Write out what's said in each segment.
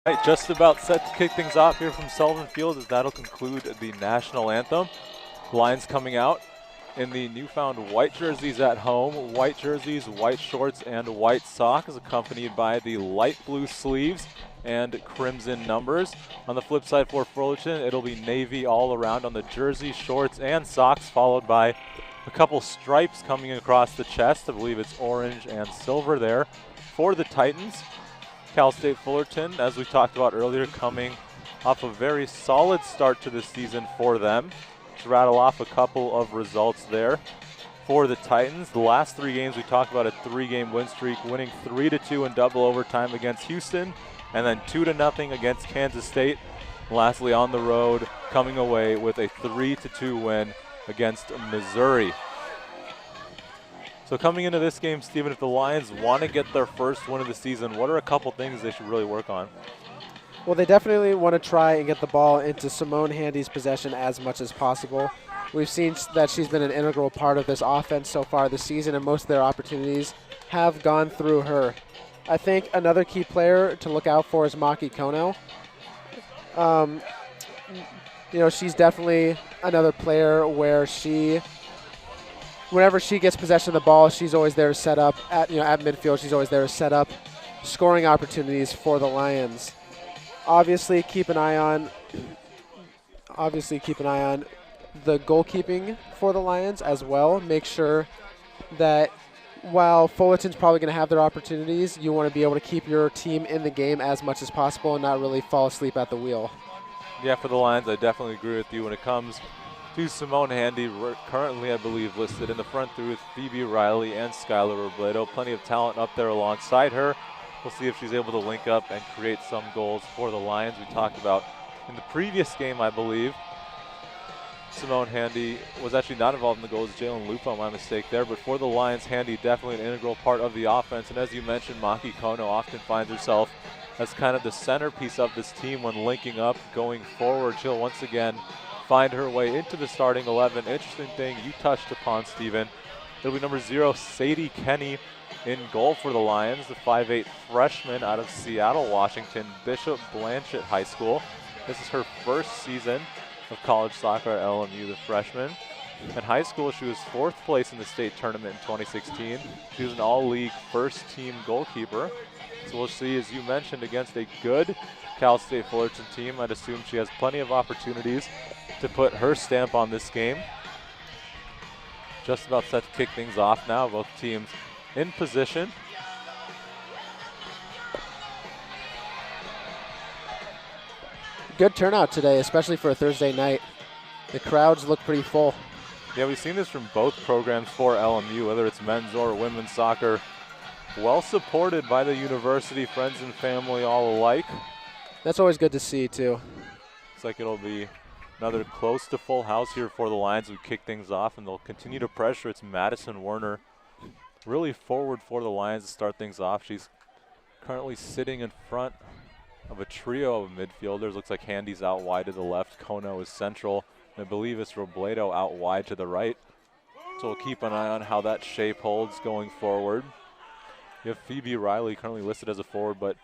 Right, just about set to kick things off here from Sullivan Field as that'll conclude the national anthem. Lions coming out in the newfound white jerseys at home, white jerseys, white shorts, and white socks, accompanied by the light blue sleeves and crimson numbers. On the flip side for Fullerton, it'll be navy all around on the jersey, shorts, and socks, followed by a couple stripes coming across the chest. I believe it's orange and silver there for the Titans. Cal State Fullerton, as we talked about earlier, coming off a very solid start to the season for them. To rattle off a couple of results there for the Titans. The last three games we talked about a 3-game win streak, winning 3-2 in double overtime against Houston, and then 2-0 against Kansas State. Lastly, on the road, coming away with a 3-2 win against Missouri. So coming into this game, Stephen, if the Lions want to get their first win of the season, what are a couple things they should really work on? Well, they definitely want to try and get the ball into Simone Handy's possession as much as possible. We've seen that she's been an integral part of this offense so far this season, and most of their opportunities have gone through her. I think another key player to look out for is Maki Kono. She's definitely another player where whenever she gets possession of the ball, she's always there to set up at midfield. She's always there to set up scoring opportunities for the Lions. Obviously, keep an eye on the goalkeeping for the Lions as well. Make sure that while Fullerton's probably going to have their opportunities, you want to be able to keep your team in the game as much as possible and not really fall asleep at the wheel. Yeah, for the Lions, I definitely agree with you when it comes to Simone Handy. We're currently, I believe, listed in the front three with Phoebe Riley and Skylar Robledo. Plenty of talent up there alongside her. We'll see if she's able to link up and create some goals for the Lions. We talked about in the previous game, I believe, Simone Handy was actually not involved in the goals. Jalen Lupo, my mistake there. But for the Lions, Handy definitely an integral part of the offense. And as you mentioned, Maki Kono often finds herself as kind of the centerpiece of this team when linking up, going forward. She'll once again find her way into the starting 11. Interesting thing you touched upon, Steven. It'll be number 0, Sadie Kenny, in goal for the Lions, the 5'8" freshman out of Seattle, Washington, Bishop Blanchett High School. This is her first season of college soccer at LMU, the freshman. In high school, she was 4th place in the state tournament in 2016. She was an all-league first-team goalkeeper. So we'll see, as you mentioned, against a good Cal State Fullerton team. I'd assume she has plenty of opportunities to put her stamp on this game. Just about set to kick things off now. Both teams in position. Good turnout today, especially for a Thursday night. The crowds look pretty full. Yeah, we've seen this from both programs for LMU, whether it's men's or women's soccer. Well supported by the university, friends and family all alike. That's always good to see, too. Looks like it'll be another close to full house here for the Lions. We kick things off, and they'll continue to pressure. It's Madison Werner really forward for the Lions to start things off. She's currently sitting in front of a trio of midfielders. Looks like Handy's out wide to the left. Kono is central. And I believe it's Robledo out wide to the right. So we'll keep an eye on how that shape holds going forward. You have Phoebe Riley currently listed as a forward, but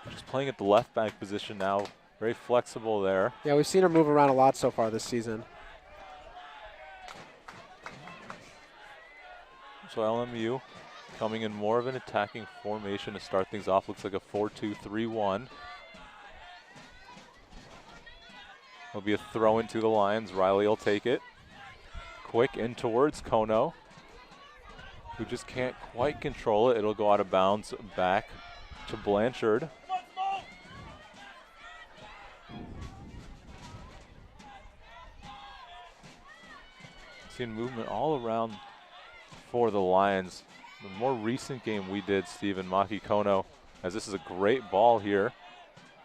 she's playing at the left back position now. Very flexible there. Yeah, we've seen her move around a lot so far this season. So LMU coming in more of an attacking formation to start things off. Looks like a 4-2-3-1. It'll be a throw into the Lions. Riley will take it. Quick in towards Kono, who just can't quite control it. It'll go out of bounds back to Blanchard. Seeing movement all around for the Lions. The more recent game we did, Stephen, Maki Kono, as this is a great ball here.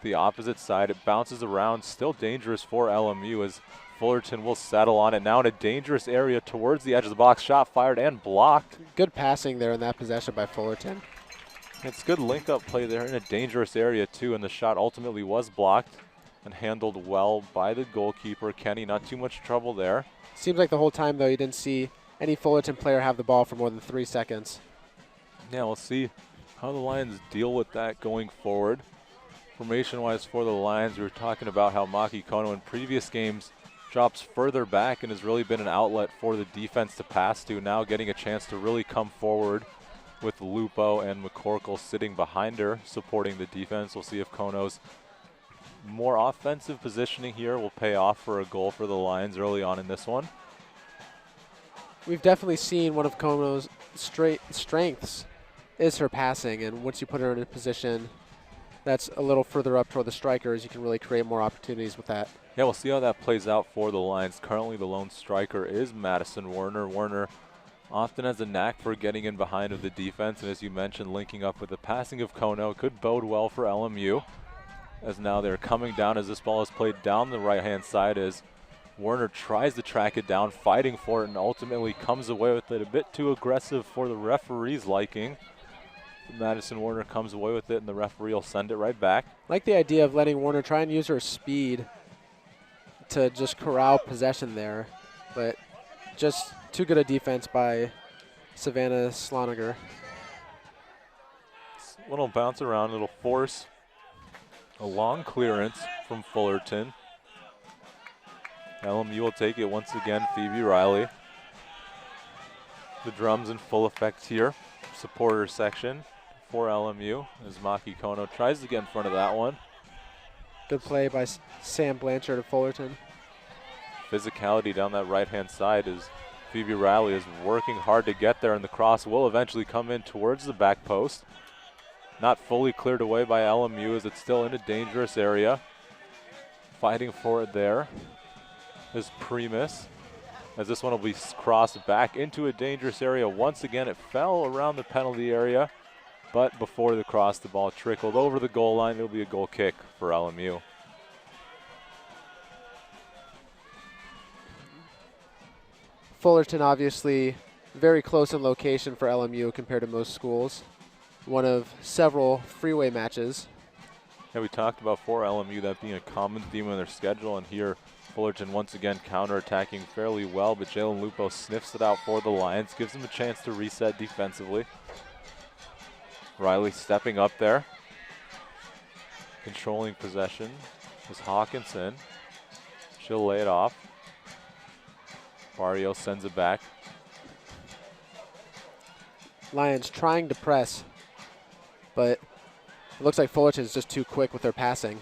The opposite side, it bounces around, still dangerous for LMU as Fullerton will settle on it. Now in a dangerous area towards the edge of the box, shot fired and blocked. Good passing there in that possession by Fullerton. It's good link-up play there in a dangerous area too, and the shot ultimately was blocked and handled well by the goalkeeper, Kenny. Not too much trouble there. Seems like the whole time, though, you didn't see any Fullerton player have the ball for more than 3 seconds. Yeah, we'll see how the Lions deal with that going forward. formation-wise for the Lions, we were talking about how Maki Kono in previous games drops further back and has really been an outlet for the defense to pass to. Now getting a chance to really come forward with Lupo and McCorkle sitting behind her, supporting the defense. We'll see if Kono's more offensive positioning here will pay off for a goal for the Lions early on in this one. We've definitely seen one of Kono's strengths is her passing, and once you put her in a position that's a little further up toward the strikers, you can really create more opportunities with that. Yeah, we'll see how that plays out for the Lions. Currently the lone striker is Madison Werner. Werner often has a knack for getting in behind of the defense, and as you mentioned, linking up with the passing of Kono could bode well for LMU, as now they're coming down as this ball is played down the right-hand side as Werner tries to track it down, fighting for it, and ultimately comes away with it. A bit too aggressive for the referee's liking. Madison Werner comes away with it, and the referee will send it right back. I like the idea of letting Werner try and use her speed to just corral possession there, but just too good a defense by Savannah Sloniger. Little bounce around, it'll force a long clearance from Fullerton. LMU will take it once again, Phoebe Riley. The drums in full effect here. Supporter section for LMU as Maki Kono tries to get in front of that one. Good play by Sam Blanchard of Fullerton. Physicality down that right-hand side as Phoebe Riley is working hard to get there, and the cross will eventually come in towards the back post. Not fully cleared away by LMU as it's still in a dangerous area. Fighting for it there is Primus, as this one will be crossed back into a dangerous area. Once again, it fell around the penalty area, but before the cross, the ball trickled over the goal line. It'll be a goal kick for LMU. Fullerton obviously very close in location for LMU compared to most schools. One of several freeway matches. Yeah, we talked about for LMU that being a common theme in their schedule, and here Fullerton once again counterattacking fairly well, but Jalen Lupo sniffs it out for the Lions, gives them a chance to reset defensively. Riley stepping up there. Controlling possession is Hawkinson. She'll lay it off. Barrio sends it back. Lions trying to press, but it looks like Fullerton's just too quick with their passing.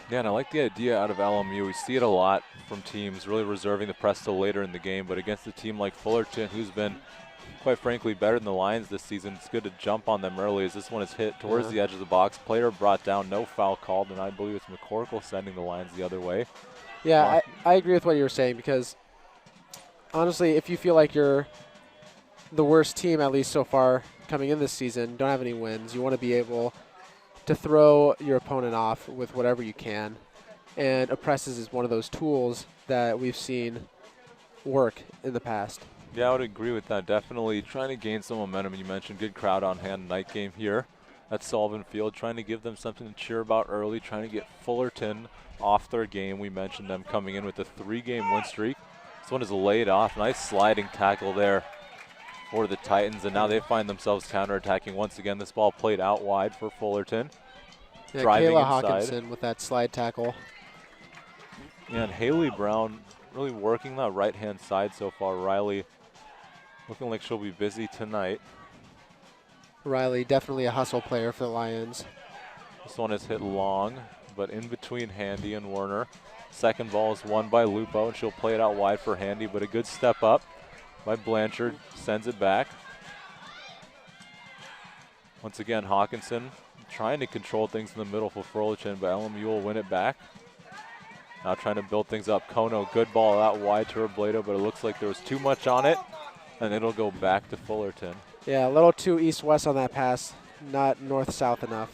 Yeah, and I like the idea out of LMU. We see it a lot from teams really reserving the press till later in the game, but against a team like Fullerton, who's been, quite frankly, better than the Lions this season, it's good to jump on them early as this one is hit towards the edge of the box. Player brought down, no foul called, and I believe it's McCorkle sending the Lions the other way. Yeah, I agree with what you were saying, because honestly, if you feel like you're the worst team, at least so far coming in this season, don't have any wins, you want to be able to throw your opponent off with whatever you can. And a presses is one of those tools that we've seen work in the past. Yeah, I would agree with that. Definitely trying to gain some momentum. You mentioned good crowd on hand night game here at Sullivan Field, trying to give them something to cheer about early, trying to get Fullerton off their game. We mentioned them coming in with a 3-game win streak. This one is laid off. Nice sliding tackle there for the Titans, and now they find themselves counterattacking once again. This ball played out wide for Fullerton. Yeah, driving Kayla inside. Hawkinson with that slide tackle. Yeah, and Haley Brown really working that right-hand side so far. Riley looking like she'll be busy tonight. Riley, definitely a hustle player for the Lions. This one is hit long, but in between Handy and Werner. Second ball is won by Lupo, and she'll play it out wide for Handy, but a good step up by Blanchard, sends it back. Once again, Hawkinson trying to control things in the middle for Fullerton, but LMU will win it back. Now trying to build things up. Kono, good ball out wide to Robledo, but it looks like there was too much on it, and it'll go back to Fullerton. Yeah, a little too east-west on that pass, not north-south enough.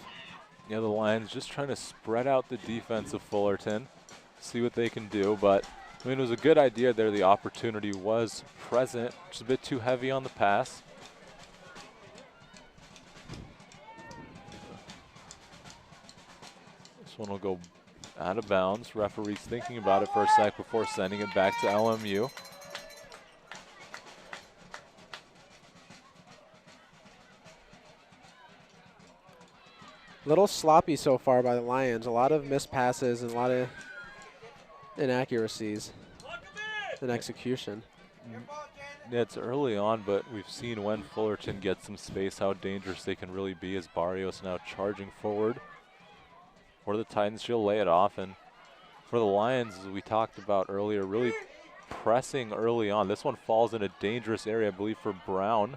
Yeah, the Lions just trying to spread out the defense of Fullerton, see what they can do, but I mean, it was a good idea there. The opportunity was present, just a bit too heavy on the pass. This one will go out of bounds. Referee's thinking about it for a sec before sending it back to LMU. Little sloppy so far by the Lions. A lot of missed passes and a lot of inaccuracies in execution. Yeah, it's early on, but we've seen when Fullerton gets some space how dangerous they can really be as Barrios now charging forward. For the Titans, she'll lay it off. And for the Lions, as we talked about earlier, really pressing early on. This one falls in a dangerous area, I believe, for Brown.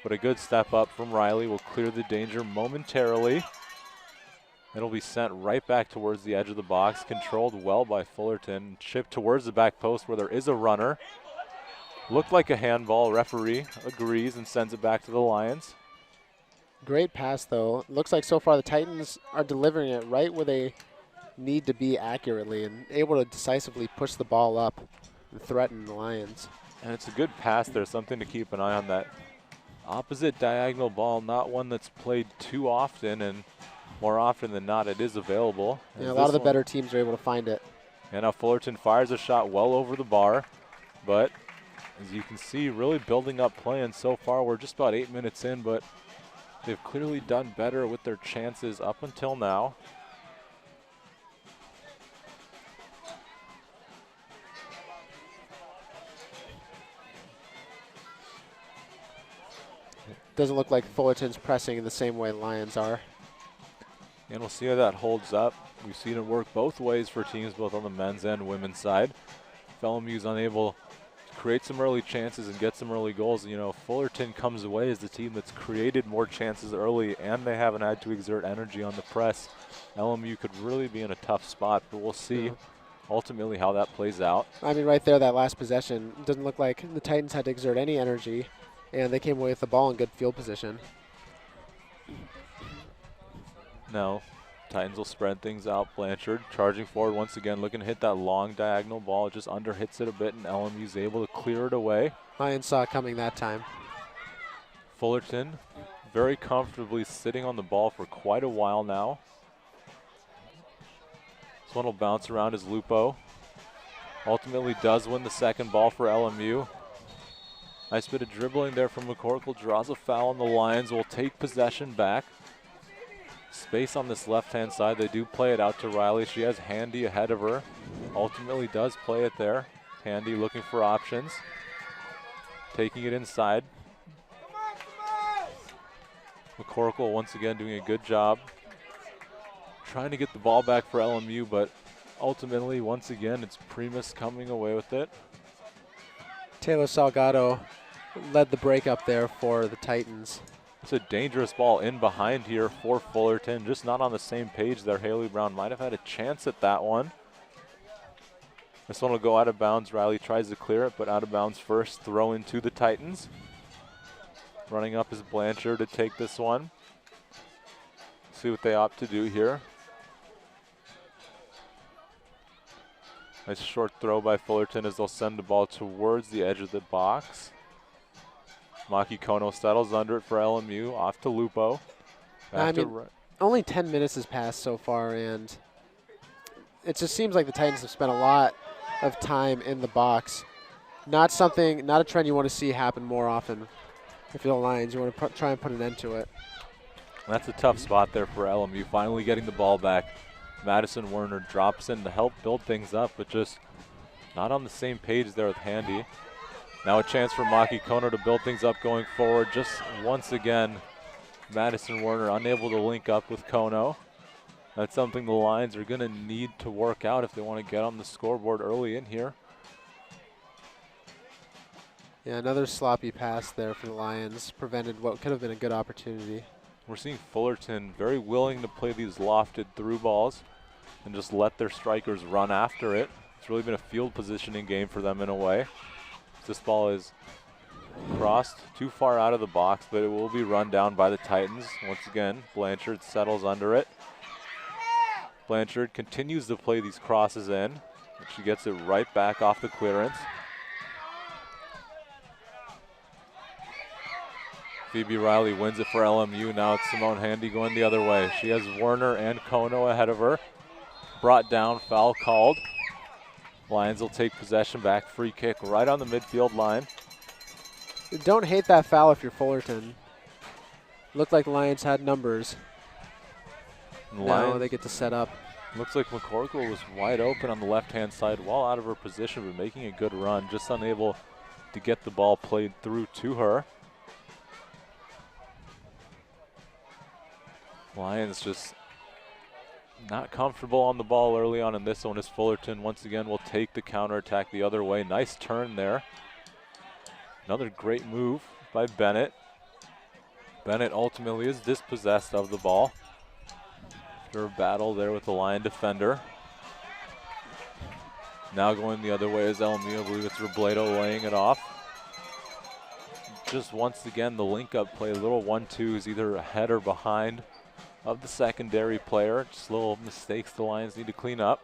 But a good step up from Riley will clear the danger momentarily. It'll be sent right back towards the edge of the box, controlled well by Fullerton. Chipped towards the back post where there is a runner. Looked like a handball. Referee agrees and sends it back to the Lions. Great pass, though. Looks like so far the Titans are delivering it right where they need to be accurately and able to decisively push the ball up and threaten the Lions. And it's a good pass there, something to keep an eye on. That opposite diagonal ball, not one that's played too often, and more often than not it is available. Yeah, a lot of the better teams are able to find it. And now Fullerton fires a shot well over the bar, but as you can see, really building up playing so far. We're just about 8 minutes in, but they've clearly done better with their chances up until now. Doesn't look like Fullerton's pressing in the same way Lions are. And we'll see how that holds up. We've seen it work both ways for teams, both on the men's and women's side. If LMU's unable to create some early chances and get some early goals, you know, Fullerton comes away as the team that's created more chances early, and they haven't had to exert energy on the press. LMU could really be in a tough spot, but we'll see ultimately how that plays out. I mean, right there, that last possession, doesn't look like the Titans had to exert any energy, and they came away with the ball in good field position. Now, Titans will spread things out. Blanchard charging forward once again, looking to hit that long diagonal ball. Just under hits it a bit, and LMU's able to clear it away. Lions saw it coming that time. Fullerton very comfortably sitting on the ball for quite a while now. This one will bounce around as Lupo ultimately does win the second ball for LMU. Nice bit of dribbling there from McCorkle. Draws a foul, and the Lions will take possession back. Space on this left-hand side. They do play it out to Riley. She has Handy ahead of her. Ultimately does play it there. Handy looking for options. Taking it inside. McCorkle once again doing a good job. Trying to get the ball back for LMU, but ultimately, once again, it's Primus coming away with it. Taylor Salgado led the break up there for the Titans. It's a dangerous ball in behind here for Fullerton. Just not on the same page there. Haley Brown might have had a chance at that one. This one will go out of bounds. Riley tries to clear it, but out of bounds first. Throw into the Titans. Running up is Blanchard to take this one. See what they opt to do here. Nice short throw by Fullerton as they'll send the ball towards the edge of the box. Maki Kono settles under it for LMU. Off to Lupo. Only 10 minutes has passed so far, and it just seems like the Titans have spent a lot of time in the box. Not a trend you want to see happen more often. If you're the Lions, you want to try and put an end to it. That's a tough spot there for LMU. Finally getting the ball back. Madison Werner drops in to help build things up, but just not on the same page there with Handy. Now a chance for Maki Kono to build things up going forward. Just once again, Madison Werner unable to link up with Kono. That's something the Lions are going to need to work out if they want to get on the scoreboard early in here. Yeah, another sloppy pass there for the Lions. Prevented what could have been a good opportunity. We're seeing Fullerton very willing to play these lofted through balls and just let their strikers run after it. It's really been a field positioning game for them in a way. This ball is crossed too far out of the box, but it will be run down by the Titans. Once again, Blanchard settles under it. Blanchard continues to play these crosses in. She gets it right back off the clearance. Phoebe Riley wins it for LMU. Now it's Simone Handy going the other way. She has Werner and Kono ahead of her. Brought down, foul called. Lions will take possession back. Free kick right on the midfield line. Don't hate that foul if you're Fullerton. Looked like the Lions had numbers. Now they get to set up. Looks like McCorkle was wide open on the left-hand side, well out of her position, but making a good run, just unable to get the ball played through to her. Lions just not comfortable on the ball early on in this one as Fullerton once again will take the counterattack the other way. Nice turn there. Another great move by Bennett. Bennett ultimately is dispossessed of the ball after a battle there with the Lion defender. Now going the other way is LMU. I believe it's Robledo laying it off. Just once again the link-up play, little 1-2s either ahead or behind of the secondary player. Just little mistakes the Lions need to clean up.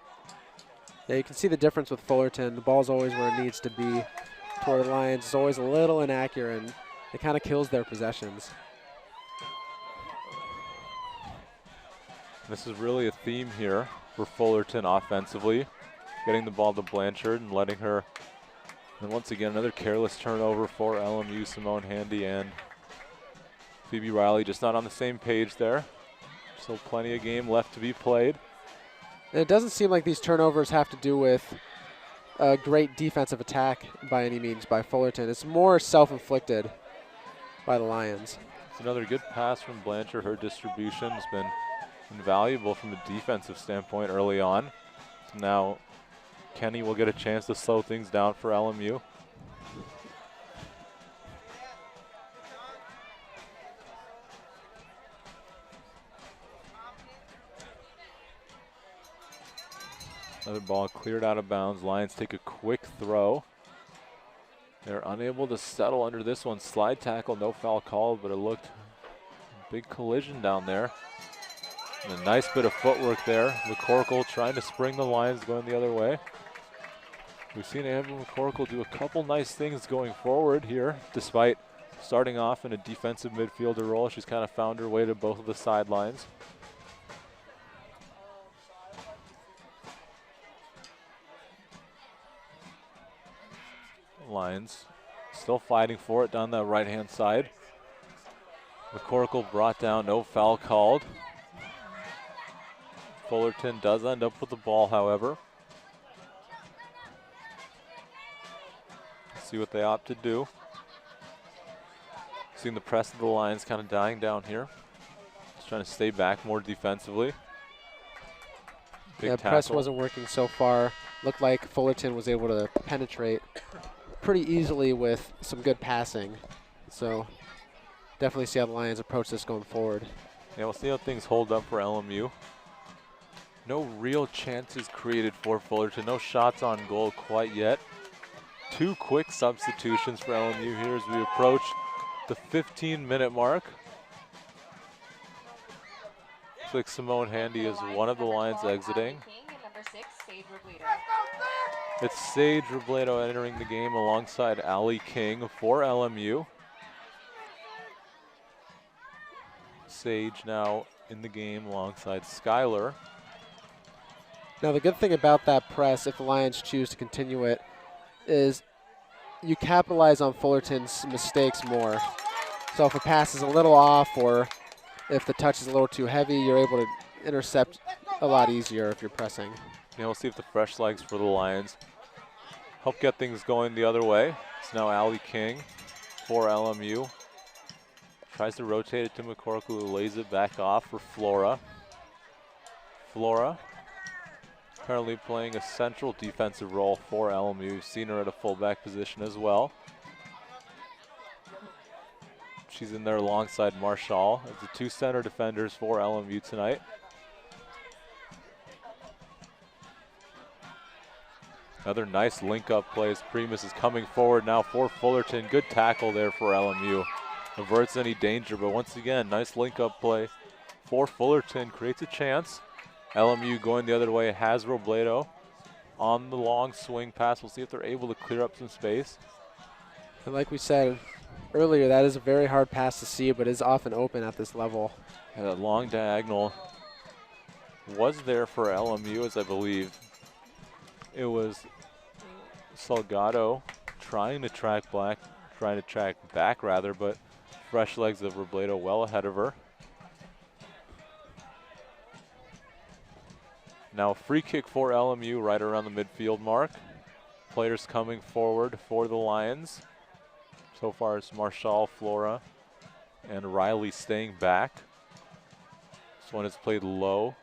Yeah, you can see the difference with Fullerton. The ball's always where it needs to be. Toward the Lions, it's always a little inaccurate, and it kind of kills their possessions. This is really a theme here for Fullerton offensively. Getting the ball to Blanchard and letting her. And once again, another careless turnover for LMU. Simone Handy and Phoebe Riley just not on the same page there. Still plenty of game left to be played. And it doesn't seem like these turnovers have to do with a great defensive attack by any means by Fullerton. It's more self-inflicted by the Lions. It's another good pass from Blanchard. Her distribution has been invaluable from a defensive standpoint early on. So now Kenny will get a chance to slow things down for LMU. Another ball cleared out of bounds. Lions take a quick throw. They're unable to settle under this one. Slide tackle, no foul called, but it looked a big collision down there. And a nice bit of footwork there. McCorkle trying to spring the Lions going the other way. We've seen Amber McCorkle do a couple nice things going forward here, despite starting off in a defensive midfielder role. She's kind of found her way to both of the sidelines. Lions still fighting for it down that right-hand side. McCorkle brought down, no foul called. Fullerton does end up with the ball, however. See what they opt to do. Seeing the press of the Lions kind of dying down here. Just trying to stay back more defensively. Big press wasn't working so far. Looked like Fullerton was able to penetrate pretty easily with some good passing. So definitely see how the Lions approach this going forward. Yeah, we'll see how things hold up for LMU. No real chances created for Fullerton. No shots on goal quite yet. Two quick substitutions for LMU here as we approach the 15-minute mark. Looks like Simone Handy is one of the Lions exiting. It's Sage Robledo entering the game alongside Allie King for LMU. Sage now in the game alongside Skylar. Now the good thing about that press, if the Lions choose to continue it, is you capitalize on Fullerton's mistakes more. So if a pass is a little off or if the touch is a little too heavy, you're able to intercept a lot easier if you're pressing. Yeah, we'll see if the fresh legs for the Lions help get things going the other way. It's now Allie King for LMU. Tries to rotate it to McCorkle, who lays it back off for Flora. Flora currently playing a central defensive role for LMU. We've seen her at a fullback position as well. She's in there alongside Marshall as the two center defenders for LMU tonight. Another nice link-up play as Primus is coming forward now for Fullerton. Good tackle there for LMU. Averts any danger, but once again, nice link-up play for Fullerton. Creates a chance. LMU going the other way has Robledo on the long swing pass. We'll see if they're able to clear up some space. And like we said earlier, that is a very hard pass to see, but is often open at this level. And that long diagonal was there for LMU, as I believe it was Salgado trying to track back rather, but fresh legs of Robledo well ahead of her. Now free kick for LMU right around the midfield mark. Players coming forward for the Lions. So far it's Marshall, Flora, and Riley staying back. This one is played low.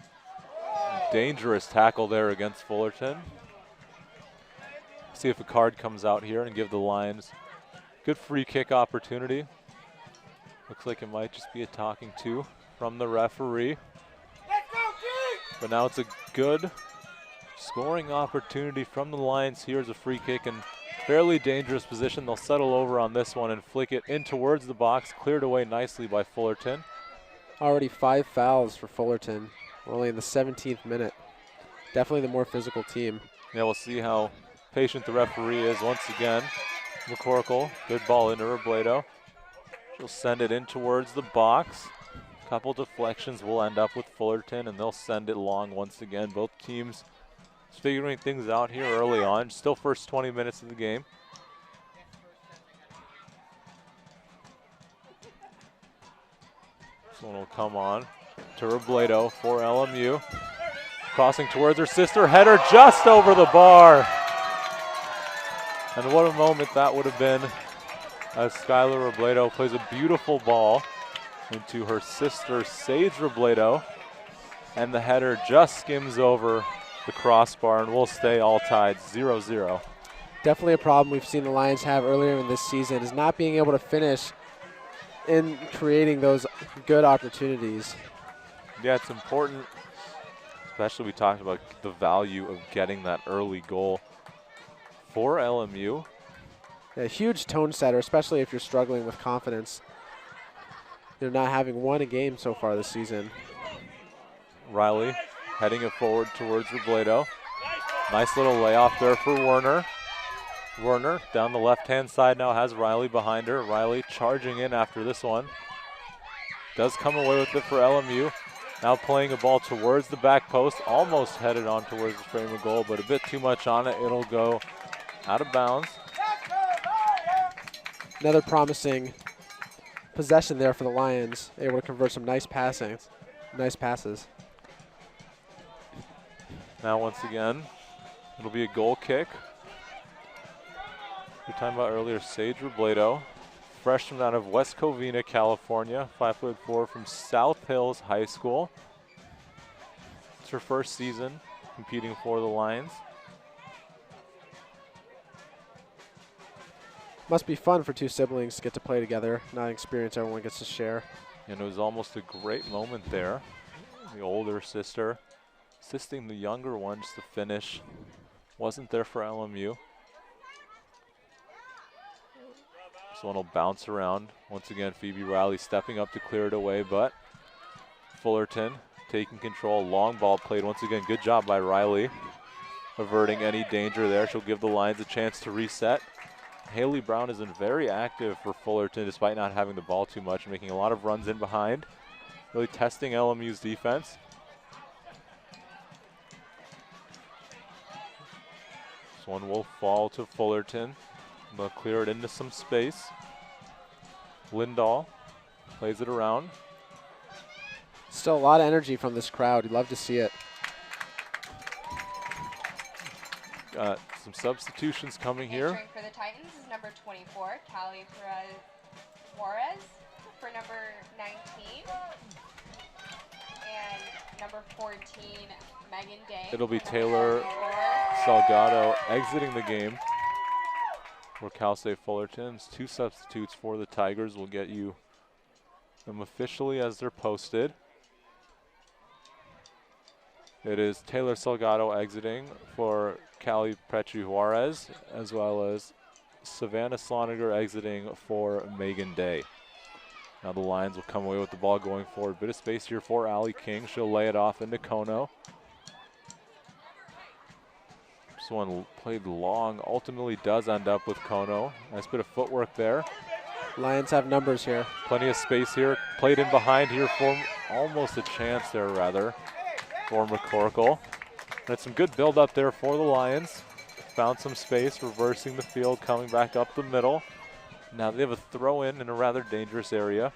Dangerous tackle there against Fullerton. See if a card comes out here and give the Lions good free kick opportunity. Looks like it might just be a talking to from the referee. But now it's a good scoring opportunity from the Lions. Here's a free kick in fairly dangerous position. They'll settle over on this one and flick it in towards the box. Cleared away nicely by Fullerton. Already 5 fouls for Fullerton. We're only in the 17th minute. Definitely the more physical team. Yeah, we'll see how patient the referee is once again. McCorkle, good ball into Robledo. She'll send it in towards the box. Couple deflections will end up with Fullerton, and they'll send it long once again. Both teams figuring things out here early on. Still first 20 minutes of the game. This one will come on to Robledo for LMU. Crossing towards her sister, header just over the bar. And what a moment that would have been as Skylar Robledo plays a beautiful ball into her sister, Sage Robledo. And the header just skims over the crossbar and will stay all tied 0-0. Definitely a problem we've seen the Lions have earlier in this season is not being able to finish in creating those good opportunities. Yeah, it's important, especially we talked about the value of getting that early goal for LMU. A huge tone setter, especially if you're struggling with confidence. They're not having won a game so far this season. Riley heading it forward towards Robledo. Nice little layoff there for Werner. Werner down the left-hand side now has Riley behind her. Riley charging in after this one. Does come away with it for LMU. Now playing a ball towards the back post. Almost headed on towards the frame of goal, but a bit too much on it. It'll go out of bounds. Another promising possession there for the Lions. Able to convert some nice passes. Now once again, it'll be a goal kick. We were talking about earlier, Sage Robledo, freshman out of West Covina, California, 5'4" from South Hills High School. It's her first season competing for the Lions. Must be fun for two siblings to get to play together. Not an experience everyone gets to share. And it was almost a great moment there. The older sister assisting the younger one just to finish. Wasn't there for LMU. This one will bounce around. Once again, Phoebe Riley stepping up to clear it away, but Fullerton taking control. Long ball played. Once again, good job by Riley, averting any danger there. She'll give the Lions a chance to reset. Haley Brown has been very active for Fullerton despite not having the ball too much, making a lot of runs in behind, really testing LMU's defense. This one will fall to Fullerton. They'll clear it into some space. Lindahl plays it around. Still a lot of energy from this crowd. You'd love to see it. Got some substitutions coming here. Entering for the Titans is number 24, Callie Juarez, for number 19, and number 14, Megan Day. It'll be Taylor Salgado exiting the game for Cal State Fullerton's. 2 substitutes for the Tigers. Will get you them officially as they're posted. It is Taylor Salgado exiting for Callie Juarez, as well as Savannah Sloniger exiting for Megan Day. Now the Lions will come away with the ball going forward. Bit of space here for Allie King. She'll lay it off into Kono. This one played long, ultimately does end up with Kono. Nice bit of footwork there. Lions have numbers here. Plenty of space here. Played in behind here for almost a chance there, rather, for McCorkle. And some good build up there for the Lions. Found some space, reversing the field, coming back up the middle. Now they have a throw in a rather dangerous area.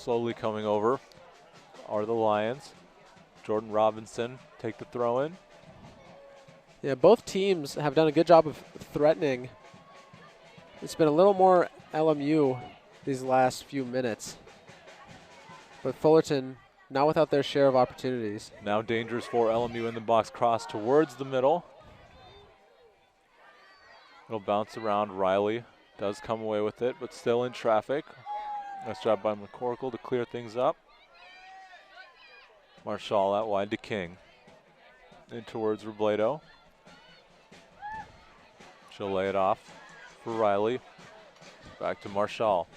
Slowly coming over are the Lions. Jordan Robinson take the throw in. Yeah, both teams have done a good job of threatening. It's been a little more LMU these last few minutes. But Fullerton not without their share of opportunities. Now dangerous for LMU in the box. Cross towards the middle. It'll bounce around. Riley does come away with it, but still in traffic. Nice job by McCorkle to clear things up. Marshall out wide to King. In towards Robledo. She'll lay it off for Riley. Back to Marshall.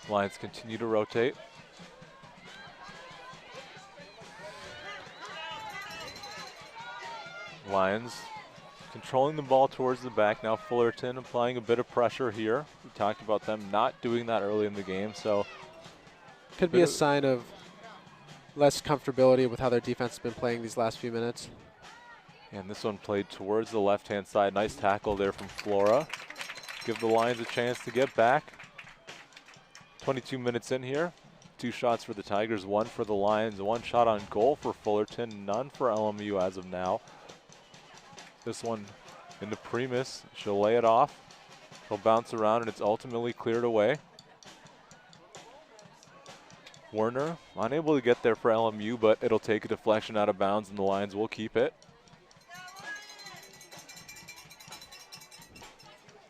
Lions continue to rotate. Lions controlling the ball towards the back. Now Fullerton applying a bit of pressure here. We talked about them not doing that early in the game, so. Could be a sign of less comfortability with how their defense has been playing these last few minutes. And this one played towards the left-hand side. Nice tackle there from Flora. Give the Lions a chance to get back. 22 minutes in here. 2 shots for the Tigers, 1 for the Lions. 1 shot on goal for Fullerton, none for LMU as of now. This one in the Primus. She'll lay it off. She'll bounce around, and it's ultimately cleared away. Werner unable to get there for LMU, but it'll take a deflection out of bounds, and the Lions will keep it.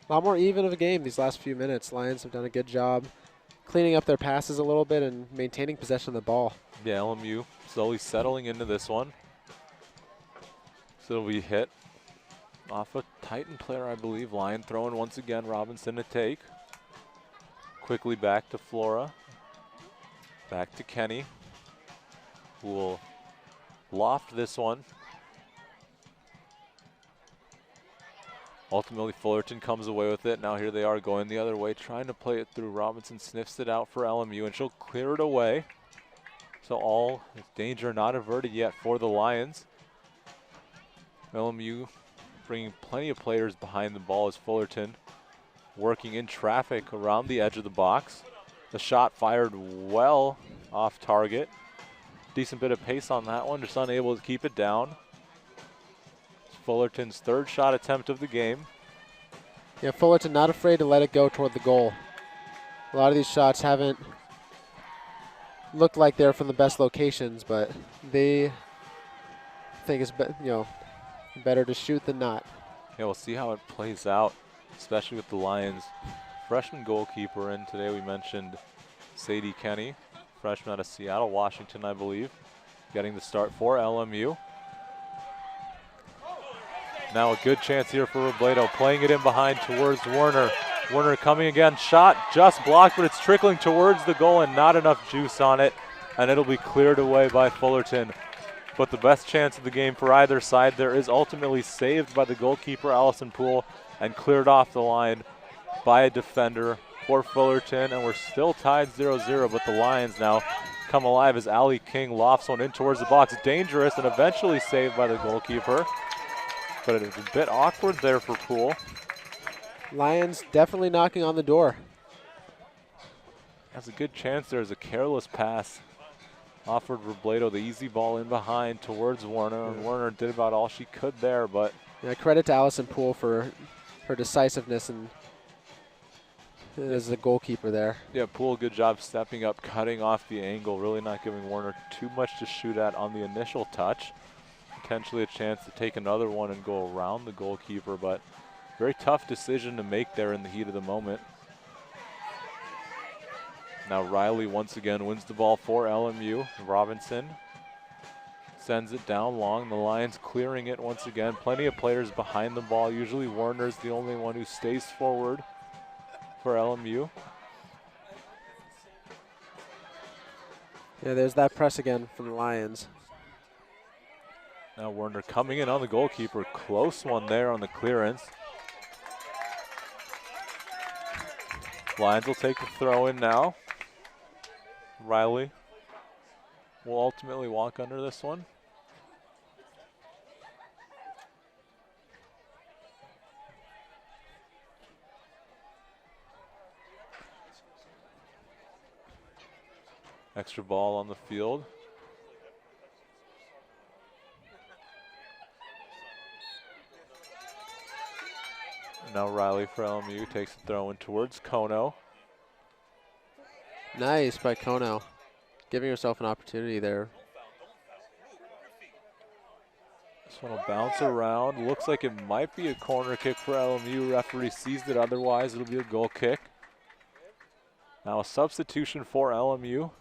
A lot more even of a game these last few minutes. Lions have done a good job cleaning up their passes a little bit and maintaining possession of the ball. Yeah, LMU slowly settling into this one. So it'll be hit off a Titan player, I believe. Lion throwing once again. Robinson to take. Quickly back to Flora. Back to Kenny, who will loft this one. Ultimately, Fullerton comes away with it. Now here they are going the other way, trying to play it through. Robinson sniffs it out for LMU, and she'll clear it away. So all danger not averted yet for the Lions. LMU bringing plenty of players behind the ball as Fullerton working in traffic around the edge of the box. The shot fired well off target. Decent bit of pace on that one, just unable to keep it down. Fullerton's 3rd shot attempt of the game. Yeah, Fullerton not afraid to let it go toward the goal. A lot of these shots haven't looked like they're from the best locations, but they think it's better to shoot than not. Yeah, we'll see how it plays out, especially with the Lions' freshman goalkeeper in today. We mentioned Sadie Kenny, freshman out of Seattle, Washington, I believe, getting the start for LMU. Now a good chance here for Robledo, playing it in behind towards Werner. Werner coming again, shot just blocked, but it's trickling towards the goal and not enough juice on it, and it'll be cleared away by Fullerton. But the best chance of the game for either side there is ultimately saved by the goalkeeper, Allison Poole, and cleared off the line by a defender for Fullerton, and we're still tied 0-0, but the Lions now come alive as Allie King lofts one in towards the box. Dangerous and eventually saved by the goalkeeper. But it was a bit awkward there for Poole. Lions definitely knocking on the door. Has a good chance. There's a careless pass. Offered Robledo the easy ball in behind towards Werner, and Werner did about all she could there, but. Yeah, credit to Allison Poole for her decisiveness and as the goalkeeper there. Yeah, Poole, good job stepping up, cutting off the angle, really not giving Werner too much to shoot at on the initial touch. Potentially a chance to take another one and go around the goalkeeper, but very tough decision to make there in the heat of the moment. Now Riley once again wins the ball for LMU. Robinson sends it down long. The Lions clearing it once again. Plenty of players behind the ball. Usually Werner's the only one who stays forward for LMU. Yeah, there's that press again from the Lions. Now Werner coming in on the goalkeeper. Close one there on the clearance. Lions will take the throw in now. Riley will ultimately walk under this one. Extra ball on the field. Now Riley for LMU takes the throw in towards Kono. Nice by Kono. Giving herself an opportunity there. This one will bounce around. Looks like it might be a corner kick for LMU. Referee sees it otherwise. It'll be a goal kick. Now a substitution for LMU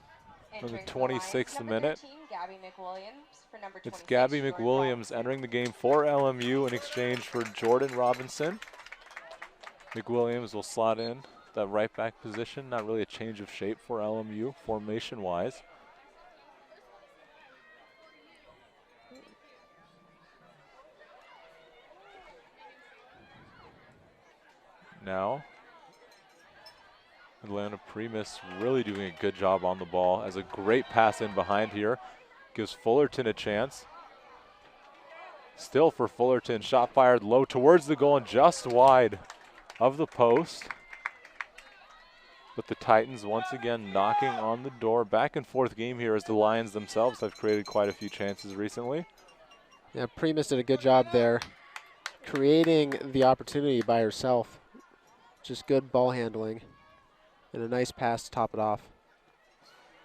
in the 26th minute. 13, Gabby McWilliams for number 26, It's Gabby Jordan McWilliams Robinson. entering the game for LMU in exchange for Jordan Robinson. McWilliams will slot in that right back position. Not really a change of shape for LMU formation-wise. Now, Atlanta Primus really doing a good job on the ball as a great pass in behind here. Gives Fullerton a chance. Still for Fullerton, shot fired low towards the goal and just wide of the post. But the Titans once again knocking on the door. Back and forth game here as the Lions themselves have created quite a few chances recently. Yeah, Primus did a good job there, creating the opportunity by herself. Just good ball handling and a nice pass to top it off.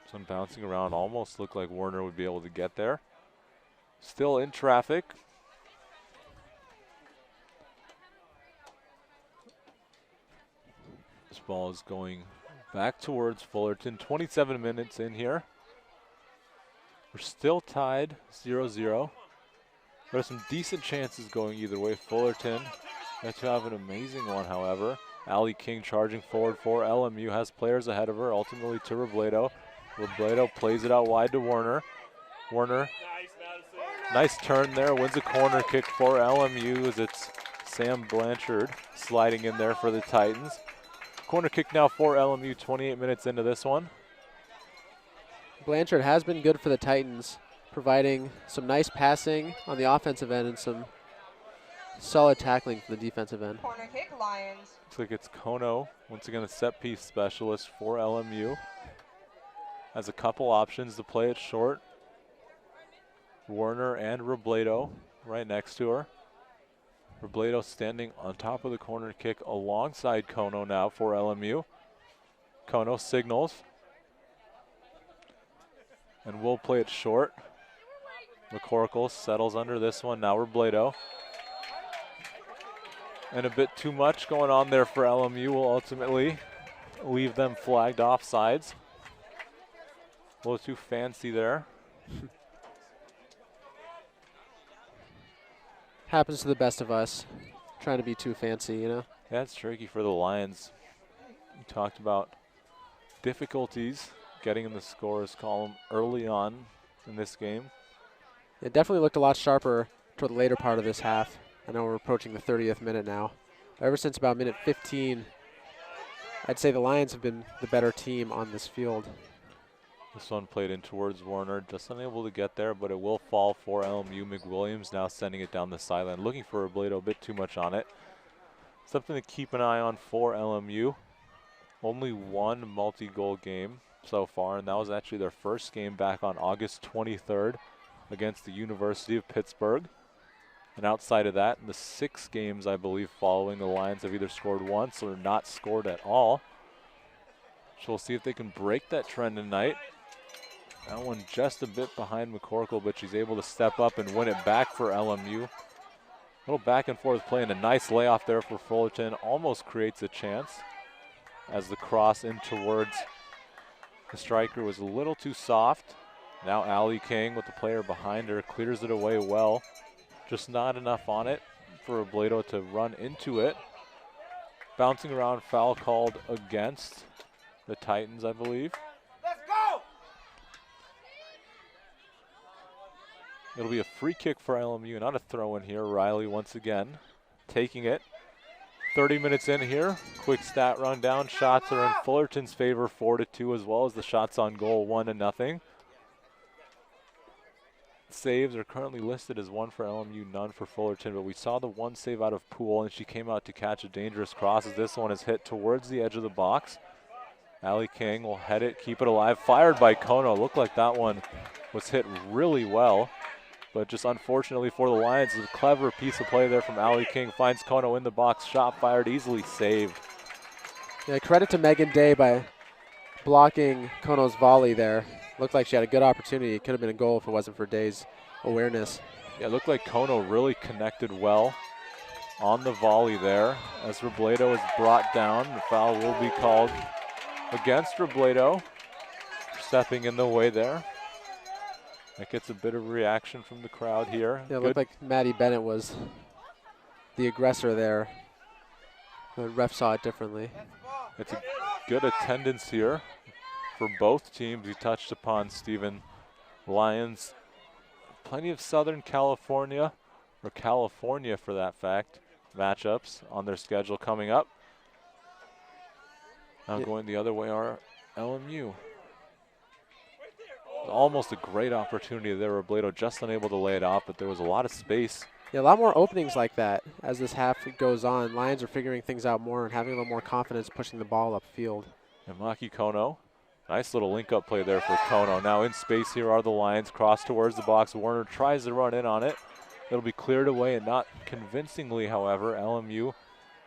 Some bouncing around, almost looked like Werner would be able to get there. Still in traffic. This ball is going back towards Fullerton. 27 minutes in here. We're still tied 0-0. There's some decent chances going either way. Fullerton got to have an amazing one, however. Allie King charging forward for LMU, has players ahead of her, ultimately to Robledo. Robledo plays it out wide to Werner. Werner, nice turn there, wins a corner kick for LMU as it's Sam Blanchard sliding in there for the Titans. Corner kick now for LMU, 28 minutes into this one. Blanchard has been good for the Titans, providing some nice passing on the offensive end and some solid tackling for the defensive end. Corner kick, Lions. Looks like it's Kono, once again a set piece specialist for LMU. Has a couple options to play it short. Werner and Robledo right next to her. Robledo standing on top of the corner kick alongside Kono now for LMU. Kono signals. And we'll play it short. McCorkle settles under this one. Now Robledo. And a bit too much going on there for LMU will ultimately leave them flagged offsides. A little too fancy there. Happens to the best of us, trying to be too fancy, you know? Yeah, it's tricky for the Lions. We talked about difficulties getting in the scores column early on in this game. It definitely looked a lot sharper toward the later part of this half. I know we're approaching the 30th minute now. Ever since about minute 15, I'd say the Lions have been the better team on this field. This one played in towards Werner, just unable to get there, but it will fall for LMU. McWilliams now sending it down the sideline, looking for Robledo, a bit too much on it. Something to keep an eye on for LMU. Only one multi-goal game so far, and that was actually their first game back on August 23rd against the University of Pittsburgh. And outside of that, in the 6 games, I believe, following, the Lions have either scored once or not scored at all. So we'll see if they can break that trend tonight. That one just a bit behind McCorkle, but she's able to step up and win it back for LMU. A little back and forth play and a nice layoff there for Fullerton. Almost creates a chance as the cross in towards the striker was a little too soft. Now Allie King with the player behind her clears it away well. Just not enough on it for Robledo to run into it. Bouncing around, foul called against the Titans, I believe. Let's go! It'll be a free kick for LMU, not a throw in here. Riley once again taking it. 30 minutes in here. Quick stat rundown. Shots are in Fullerton's favor, 4-2, as well as the shots on goal, 1-0. Saves are currently listed as 1 for LMU, none for Fullerton, but we saw the one save out of Poole, and she came out to catch a dangerous cross as this one is hit towards the edge of the box. Allie King will head it, keep it alive. Fired by Kono. Looked like that one was hit really well. But just unfortunately for the Lions, a clever piece of play there from Allie King. Finds Kono in the box. Shot fired, easily saved. Yeah, credit to Megan Day by blocking Kono's volley there. Looked like she had a good opportunity. It could have been a goal if it wasn't for Day's awareness. Yeah, it looked like Kono really connected well on the volley there. As Robledo is brought down, the foul will be called against Robledo, stepping in the way there. That gets a bit of reaction from the crowd here. Yeah, it looked like Maddie Bennett was the aggressor there. The ref saw it differently. It's a good attendance here for both teams. You touched upon Stephen. Lions, plenty of Southern California, or California for that fact, matchups on their schedule coming up. Now going the other way are LMU. Almost a great opportunity there. Robledo just unable to lay it off, but there was a lot of space. Yeah, a lot more openings like that as this half goes on. Lions are figuring things out more and having a little more confidence pushing the ball upfield. And Maki Kono, nice little link-up play there for Kono. Now in space here are the Lions. Cross towards the box. Werner tries to run in on it. It'll be cleared away, and not convincingly, however. LMU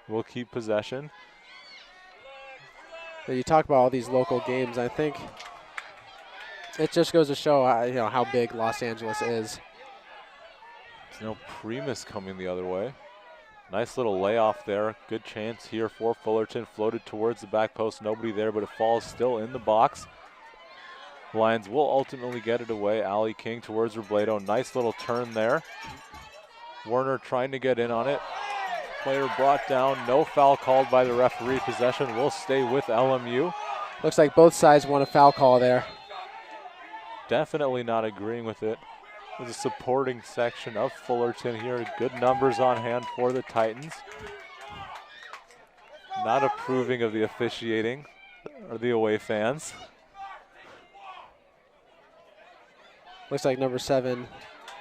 will keep possession. You talk about all these local games. I think it just goes to show how big Los Angeles is. There's no Primus coming the other way. Nice little layoff there. Good chance here for Fullerton. Floated towards the back post. Nobody there, but it falls still in the box. Lions will ultimately get it away. Allie King towards Robledo. Nice little turn there. Werner trying to get in on it. Player brought down. No foul called by the referee. Possession will stay with LMU. Looks like both sides want a foul call there. Definitely not agreeing with it. There's a supporting section of Fullerton here. Good numbers on hand for the Titans. Not approving of the officiating or the away fans. Looks like number 7,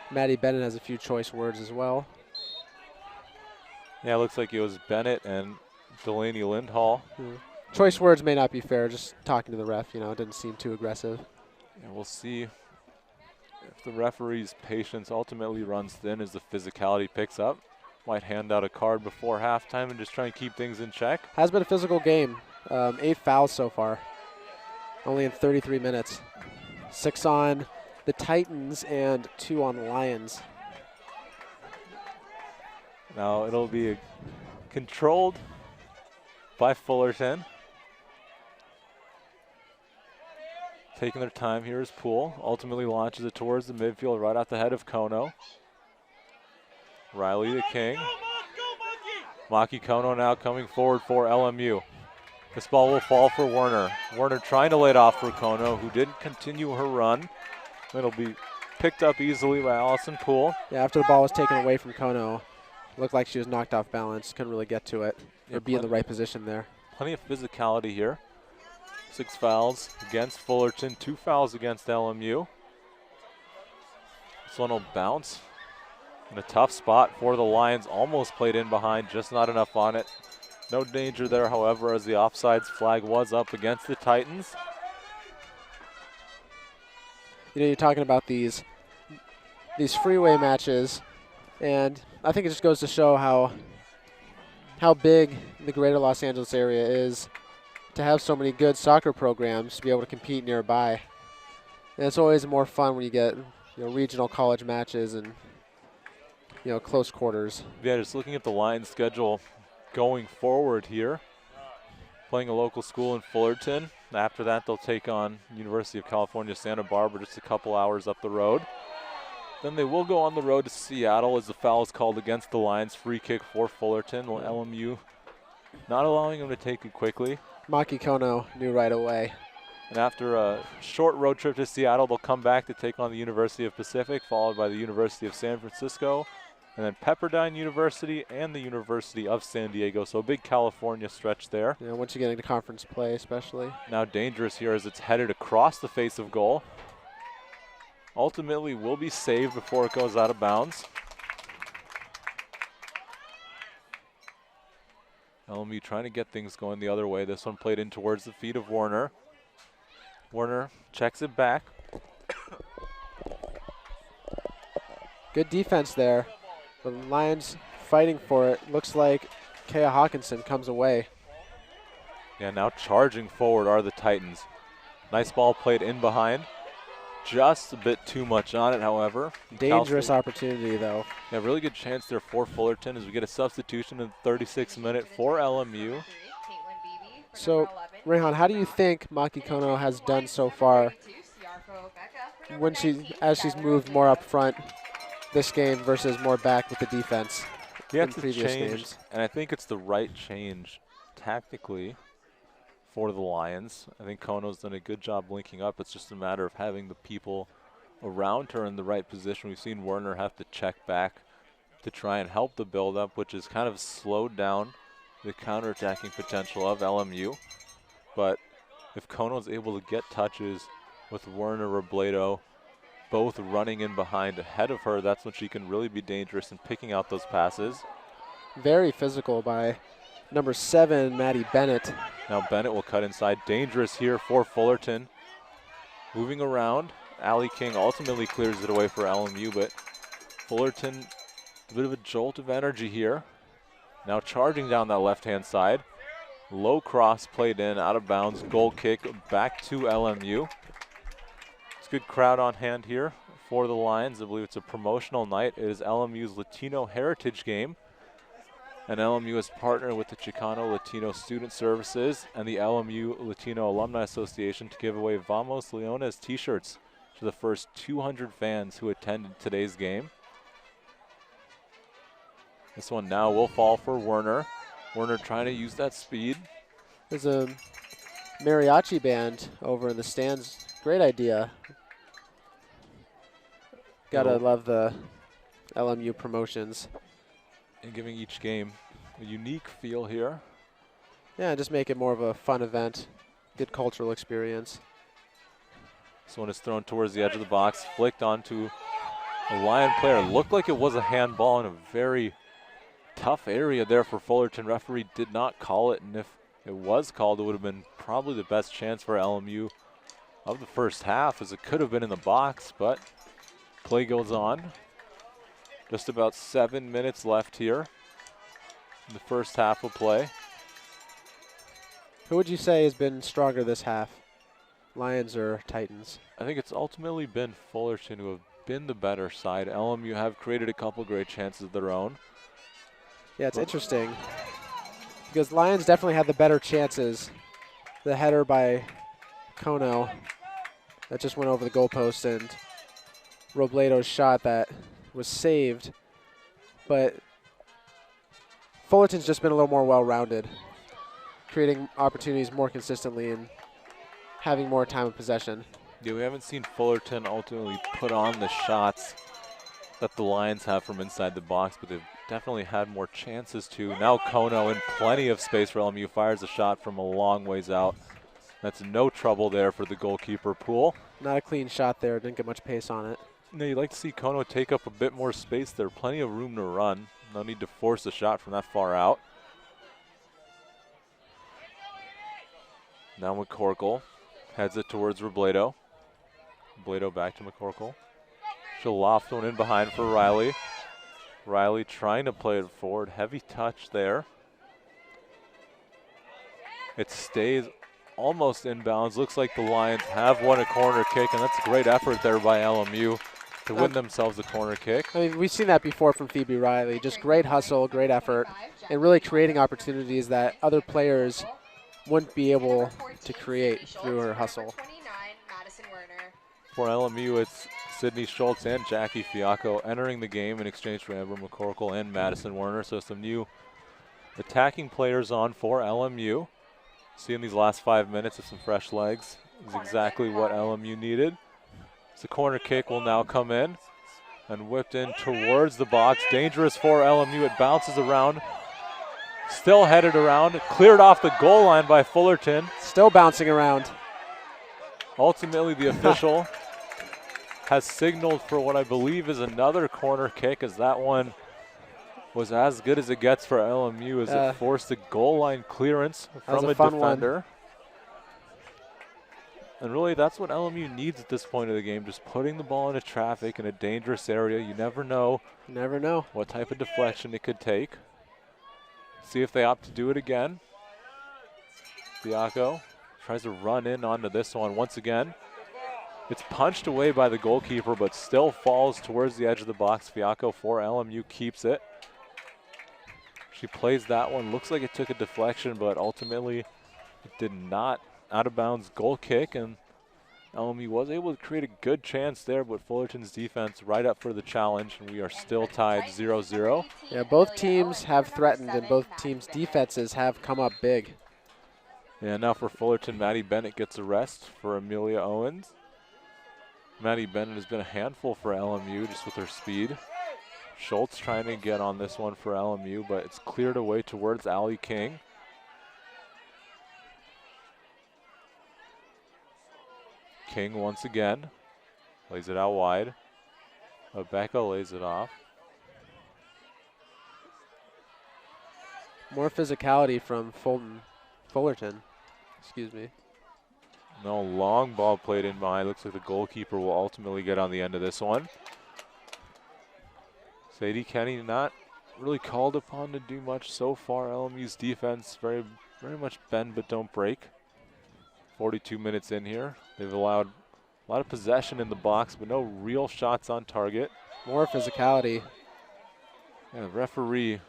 Maddie Bennett, has a few choice words as well. Yeah, it looks like it was Bennett and Delaney Lindhall. Choice words may not be fair, just talking to the ref, it didn't seem too aggressive. And we'll see if the referee's patience ultimately runs thin as the physicality picks up. Might hand out a card before halftime and just try and keep things in check. Has been a physical game. 8 fouls so far, only in 33 minutes. 6 on the Titans and 2 on the Lions. Now it'll be controlled by Fullerton. Taking their time here is Poole. Ultimately launches it towards the midfield right off the head of Kono. Riley to King. Maki Kono now coming forward for LMU. This ball will fall for Werner. Werner trying to lay it off for Kono, who didn't continue her run. It'll be picked up easily by Allison Poole. Yeah, after the ball was taken away from Kono, looked like she was knocked off balance. Couldn't really get to it or be in the right position there. Plenty of physicality here. 6 fouls against Fullerton, 2 fouls against LMU. This one will bounce in a tough spot for the Lions. Almost played in behind, just not enough on it. No danger there, however, as the offsides flag was up against the Titans. You're talking about these freeway matches, and I think it just goes to show how big the greater Los Angeles area is to have so many good soccer programs to be able to compete nearby. And it's always more fun when you get regional college matches and close quarters. Yeah, just looking at the Lions schedule going forward here. Playing a local school in Fullerton. After that, they'll take on University of California, Santa Barbara, just a couple hours up the road. Then they will go on the road to Seattle as the foul is called against the Lions. Free kick for Fullerton. LMU not allowing them to take it quickly. Maki Kono knew right away. And after a short road trip to Seattle, they'll come back to take on the University of Pacific, followed by the University of San Francisco, and then Pepperdine University and the University of San Diego. So a big California stretch there. Yeah, once you get into conference play especially. Now dangerous here as it's headed across the face of goal. Ultimately will be saved before it goes out of bounds. LMU trying to get things going the other way. This one played in towards the feet of Werner. Werner checks it back. Good defense there. The Lions fighting for it. Looks like Kea Hawkinson comes away. Yeah, now charging forward are the Titans. Nice ball played in behind. Just a bit too much on it, however. Dangerous opportunity, though. Yeah, really good chance there for Fullerton as we get a substitution in the 36th minute for LMU. So, Rehan, how do you think Maki Kono has done so far when as she's moved more up front this game versus more back with the defense in previous games? And I think it's the right change tactically for the Lions. I think Kono's done a good job linking up. It's just a matter of having the people around her in the right position. We've seen Werner have to check back to try and help the build-up, which has kind of slowed down the counterattacking potential of LMU. But if Kono's able to get touches with Werner, Robledo, both running in behind ahead of her, that's when she can really be dangerous in picking out those passes. Very physical by number 7, Maddie Bennett. Now Bennett will cut inside. Dangerous here for Fullerton. Moving around. Allie King ultimately clears it away for LMU, but Fullerton, a bit of a jolt of energy here. Now charging down that left-hand side. Low cross played in, out of bounds. Goal kick back to LMU. It's a good crowd on hand here for the Lions. I believe it's a promotional night. It is LMU's Latino Heritage Game. And LMU has partnered with the Chicano Latino Student Services and the LMU Latino Alumni Association to give away Vamos Leones t-shirts to the first 200 fans who attended today's game. This one now will fall for Werner. Werner trying to use that speed. There's a mariachi band over in the stands. Great idea. Gotta love the LMU promotions. And giving each game a unique feel here. Yeah, just make it more of a fun event. Good cultural experience. This one is thrown towards the edge of the box, flicked onto a Lion player. Looked like it was a handball in a very tough area there for Fullerton. Referee did not call it, and if it was called, it would have been probably the best chance for LMU of the first half, as it could have been in the box, but play goes on. Just about 7 minutes left here in the first half of play. Who would you say has been stronger this half, Lions or Titans? I think it's ultimately been Fullerton who have been the better side. LMU have created a couple great chances of their own. Yeah, it's interesting because Lions definitely had the better chances. The header by Kono that just went over the goalpost, and Robledo's shot that was saved. But Fullerton's just been a little more well-rounded, creating opportunities more consistently and having more time of possession. Yeah, we haven't seen Fullerton ultimately put on the shots that the Lions have from inside the box, but they've definitely had more chances to. Now Kono in plenty of space for LMU, fires a shot from a long ways out. That's no trouble there for the goalkeeper Poole. Not a clean shot there, didn't get much pace on it. No, you'd like to see Kono take up a bit more space there. Plenty of room to run. No need to force a shot from that far out. Now McCorkle heads it towards Robledo. Robledo back to McCorkle. She'll loft one in behind for Riley. Riley trying to play it forward. Heavy touch there. It stays almost inbounds. Looks like the Lions have won a corner kick, and that's a great effort there by LMU to win themselves a corner kick. I mean, we've seen that before from Phoebe Riley. Just great hustle, great effort, and really creating opportunities that other players wouldn't be able to create through her hustle. For LMU, it's Sydney Schultz and Jackie Fiacco entering the game in exchange for Amber McCorkle and Madison Werner. So some new attacking players on for LMU. Seeing these last 5 minutes of some fresh legs is exactly what LMU needed. So the corner kick will now come in and whipped in towards the box. Dangerous for LMU. It bounces around. Still headed around. Cleared off the goal line by Fullerton. Still bouncing around. Ultimately, the official has signaled for what I believe is another corner kick, as that one was as good as it gets for LMU as it forced a goal line clearance from a defender. And really, that's what LMU needs at this point of the game, just putting the ball into traffic in a dangerous area. You never know. Never know what type of deflection it could take. See if they opt to do it again. Fiacco tries to run in onto this one once again. It's punched away by the goalkeeper, but still falls towards the edge of the box. Fiacco for LMU keeps it. She plays that one. Looks like it took a deflection, but ultimately it did not. Out of bounds goal kick, and LMU was able to create a good chance there, but Fullerton's defense right up for the challenge, and we are still tied 0-0. Yeah, both teams have threatened, and both teams' defenses have come up big. Yeah, now for Fullerton, Maddie Bennett gets a rest for Amelia Owens. Maddie Bennett has been a handful for LMU just with her speed. Schultz trying to get on this one for LMU, but it's cleared away towards Allie King. King once again lays it out wide. Becca lays it off. More physicality from Fullerton. Excuse me. No, long ball played in behind. Looks like the goalkeeper will ultimately get on the end of this one. Sadie Kenny not really called upon to do much so far. LMU's defense very much bend but don't break. 42 minutes in here. They've allowed a lot of possession in the box, but no real shots on target. More physicality. Yeah, the referee, I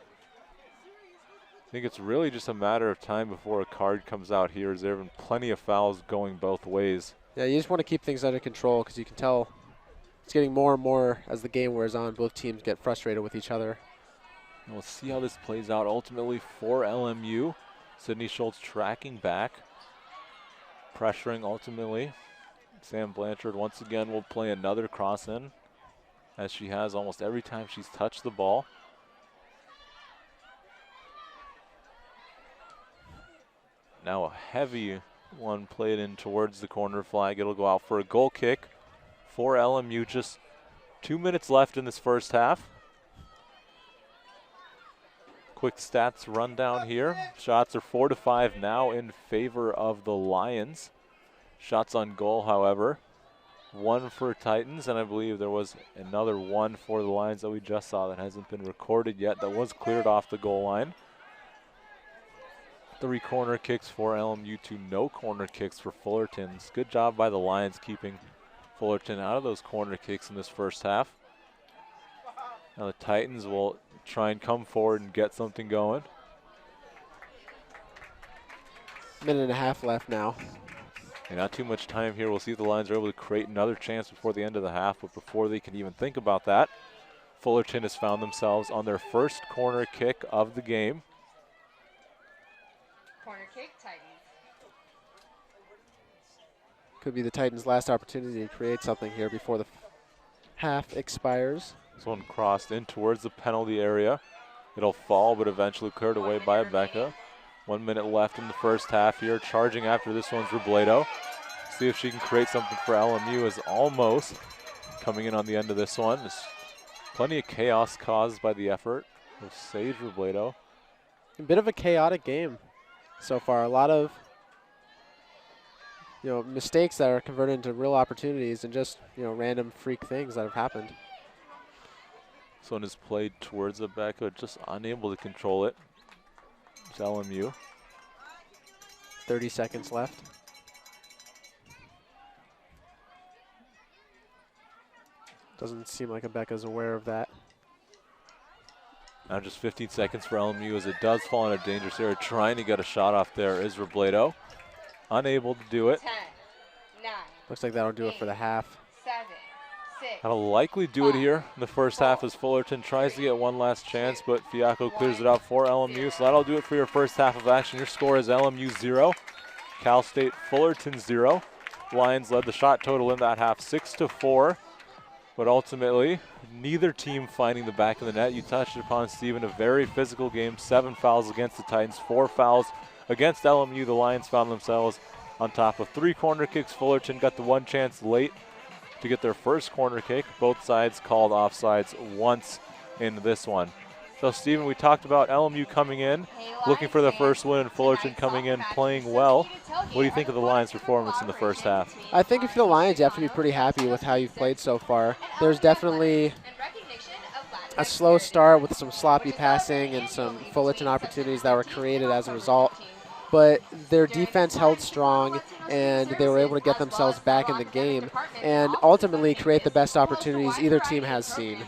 think it's really just a matter of time before a card comes out here, as there have been plenty of fouls going both ways. Yeah, you just want to keep things under control, because you can tell it's getting more and more as the game wears on. Both teams get frustrated with each other. And we'll see how this plays out ultimately for LMU. Sydney Schultz tracking back. Pressuring ultimately. Sam Blanchard once again will play another cross in, as she has almost every time she's touched the ball. Now a heavy one played in towards the corner flag. It'll go out for a goal kick for LMU. Just 2 minutes left in this first half. Quick stats rundown here. Shots are 4-5 now in favor of the Lions. Shots on goal, however, 1 for Titans, and I believe there was another 1 for the Lions that we just saw that hasn't been recorded yet, that was cleared off the goal line. 3 corner kicks for LMU to no corner kicks for Fullerton's. Good job by the Lions keeping Fullerton out of those corner kicks in this first half. Now the Titans will try and come forward and get something going. Minute and a half left now. And not too much time here. We'll see if the Lions are able to create another chance before the end of the half, but before they can even think about that, Fullerton has found themselves on their first corner kick of the game. Corner kick, Titans. Could be the Titans' last opportunity to create something here before the half expires. This one crossed in towards the penalty area. It'll fall, but eventually cleared away by Becca. 1 minute left in the first half here. Charging after this one's Robledo. See if she can create something for LMU, is almost coming in on the end of this one. There's plenty of chaos caused by the effort of Sage Robledo. A bit of a chaotic game so far. A lot of mistakes that are converted into real opportunities, and just random freak things that have happened. This one is played towards Becca, just unable to control it. It's LMU. 30 seconds left. Doesn't seem like Becca's aware of that. Now just 15 seconds for LMU as it does fall in a dangerous area. Trying to get a shot off there is Robledo. Unable to do it. 10, 9. Looks like that'll do it for the half. 7, 6. That'll likely do it here in the first half as Fullerton tries to get one last chance, but Fiacco clears it out for LMU. So that'll do it for your first half of action. Your score is LMU 0, Cal State Fullerton 0. Lions led the shot total in that half 6-4, but ultimately neither team finding the back of the net. You touched upon, Stephen, a very physical game. 7 fouls against the Titans, 4 fouls against LMU. The Lions found themselves on top of 3 corner kicks. Fullerton got the one chance late to get their first corner kick. Both sides called offsides once in this one. So, Stephen, we talked about LMU coming in, looking for the first win, and Fullerton coming in, playing well. What do you think of the Lions' performance in the first half? I think if you're the Lions, you have to be pretty happy with how you've played so far. There's definitely a slow start with some sloppy passing and some Fullerton opportunities that were created as a result. But their defense held strong, and they were able to get themselves back in the game and ultimately create the best opportunities either team has seen.